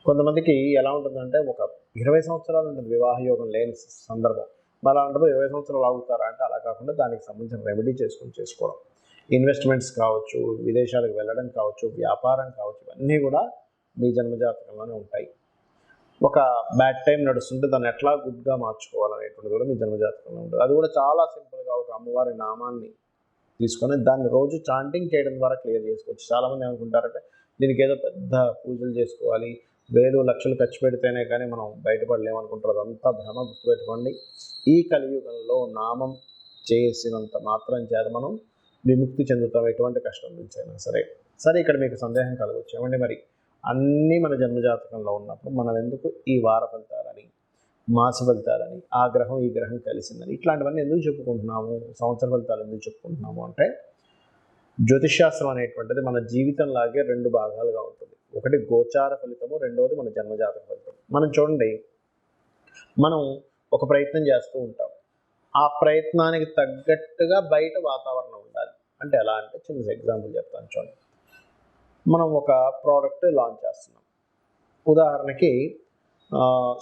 కొంతమందికి ఎలా ఉంటుందంటే, ఒక 20 సంవత్సరాలు ఉంటుంది వివాహ యోగం లేని సందర్భం. మరి అలాంటప్పుడు 20 సంవత్సరాలు ఆగుతారా అంటే అలా కాకుండా దానికి సంబంధించిన రెమెడీ చేసుకోవడం, ఇన్వెస్ట్మెంట్స్ కావచ్చు, విదేశాలకు వెళ్ళడం కావచ్చు, వ్యాపారం కావచ్చు, ఇవన్నీ కూడా మీ జన్మజాతకంలోనే ఉంటాయి. ఒక బ్యాడ్ టైం నడుస్తుంటే దాన్ని ఎట్లా గుడ్గా మార్చుకోవాలనేటువంటిది కూడా మీ జన్మజాతకంలో ఉంటుంది. అది కూడా చాలా సింపుల్గా ఒక అమ్మవారి నామాన్ని తీసుకొని దాన్ని రోజు చాంటింగ్ చేయడం ద్వారా క్లియర్ చేసుకోవచ్చు. చాలామంది ఏమనుకుంటారంటే దీనికి ఏదో పెద్ద పూజలు చేసుకోవాలి, వేలు లక్షలు ఖర్చు పెడితేనే కానీ మనం బయటపడలేమనుకుంటారు. అదంతా భ్రమ. గుర్తుపెట్టుకోండి, ఈ కలియుగంలో నామం చేసినంత మాత్రం చేత మనం విముక్తి చెందుతాం, ఎటువంటి కష్టం నుంచి అయినా సరే. ఇక్కడ మీకు సందేహం కలగవచ్చు, ఏమండి మరి అన్నీ మన జన్మజాతకంలో ఉన్నప్పుడు మనం ఎందుకు ఈ వార ఫలితాలని, మాస ఫలితాలని, ఆ గ్రహం ఈ గ్రహం కలిసిందని ఇట్లాంటివన్నీ ఎందుకు చెప్పుకుంటున్నాము, సంవత్సర ఫలితాలు ఎందుకు చెప్పుకుంటున్నాము అంటే, జ్యోతిష్శాస్త్రం అనేటువంటిది మన జీవితంలాగే 2 భాగాలుగా ఉంటుంది. ఒకటి గోచార ఫలితము, రెండవది మన జన్మజాతక ఫలితం. మనం చూడండి, మనం ఒక ప్రయత్నం చేస్తూ ఉంటాం, ఆ ప్రయత్నానికి తగ్గట్టుగా బయట వాతావరణం ఉండాలి. అంటే ఎలా అంటే, చిన్న ఎగ్జాంపుల్ చెప్తాను చూడండి. మనం ఒక ప్రోడక్ట్ లాంచ్ చేస్తున్నాం, ఉదాహరణకి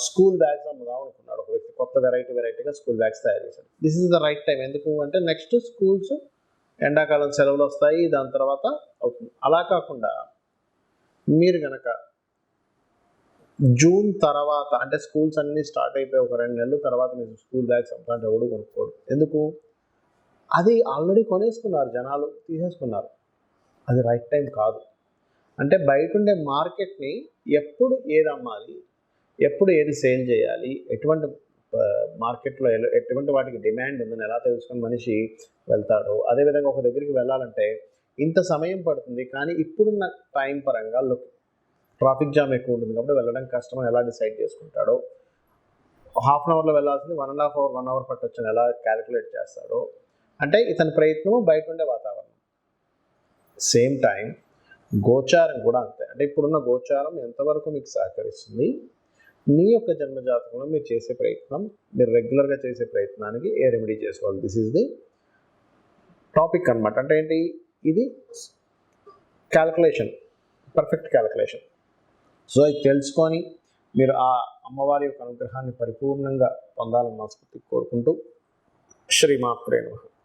స్కూల్ బ్యాగ్స్ అమ్ముదాం అనుకున్నాడు ఒక వ్యక్తి, కొత్త వెరైటీగా స్కూల్ బ్యాగ్స్ తయారు చేశాడు. This is the right time. ఎందుకు అంటే నెక్స్ట్ స్కూల్స్ ఎండాకాలం సెలవులు వస్తాయి, దాని తర్వాత అవుతుంది. అలా కాకుండా మీరు కనుక జూన్ తర్వాత, అంటే స్కూల్స్ అన్నీ స్టార్ట్ అయిపోయి ఒక 2 నెలల తర్వాత మీరు స్కూల్ బ్యాగ్స్ అమ్ముతాంటే ఎవడు కొనుక్కోడు. ఎందుకు? అది ఆల్రెడీ కొనేసుకున్నారు, జనాలు తీసేసుకున్నారు. అది రైట్ టైం కాదు. అంటే బయట ఉండే మార్కెట్ని ఎప్పుడు ఏది అమ్మాలి, ఎప్పుడు ఏది సేల్ చేయాలి, ఎటువంటి మార్కెట్లో ఎటువంటి వాటికి డిమాండ్ ఉందని ఎలా తెలుసుకొని మనిషి వెళ్తాడో, అదేవిధంగా ఒక దగ్గరికి వెళ్ళాలంటే ఇంత సమయం పడుతుంది, కానీ ఇప్పుడున్న టైం పరంగా ట్రాఫిక్ జామ్ ఎక్కువ ఉంటుంది కాబట్టి వెళ్ళడం కష్టం అని ఎలా డిసైడ్ చేసుకుంటాడో, హాఫ్ అన్ అవర్లో వెళ్ళాల్సింది 1.5 అవర్ 1 అవర్ పట్టొచ్చని ఎలా క్యాలిక్యులేట్ చేస్తాడో, అంటే ఇతని ప్రయత్నం బయట ఉండే వాతావరణం. సేమ్ టైం గోచారం కూడా అంతే. అంటే ఇప్పుడున్న గోచారం ఎంతవరకు మీకు సహకరిస్తుంది, మీ యొక్క జన్మజాతకంలో మీరు చేసే ప్రయత్నం, మీరు రెగ్యులర్గా చేసే ప్రయత్నానికి ఏ రెమెడీ చేసుకోవాలి, దిస్ ఈజ్ ది టాపిక్ అనమాట. అంటే ఏంటి, ఇది క్యాలిక్యులేషన్, పర్ఫెక్ట్ క్యాలిక్యులేషన్. సో ఇది తెలుసుకొని మీరు ఆ అమ్మవారి యొక్క అనుగ్రహాన్ని పరిపూర్ణంగా పొందాలని మనస్ఫూర్తిగా కోరుకుంటూ శ్రీమాత్రే నమః.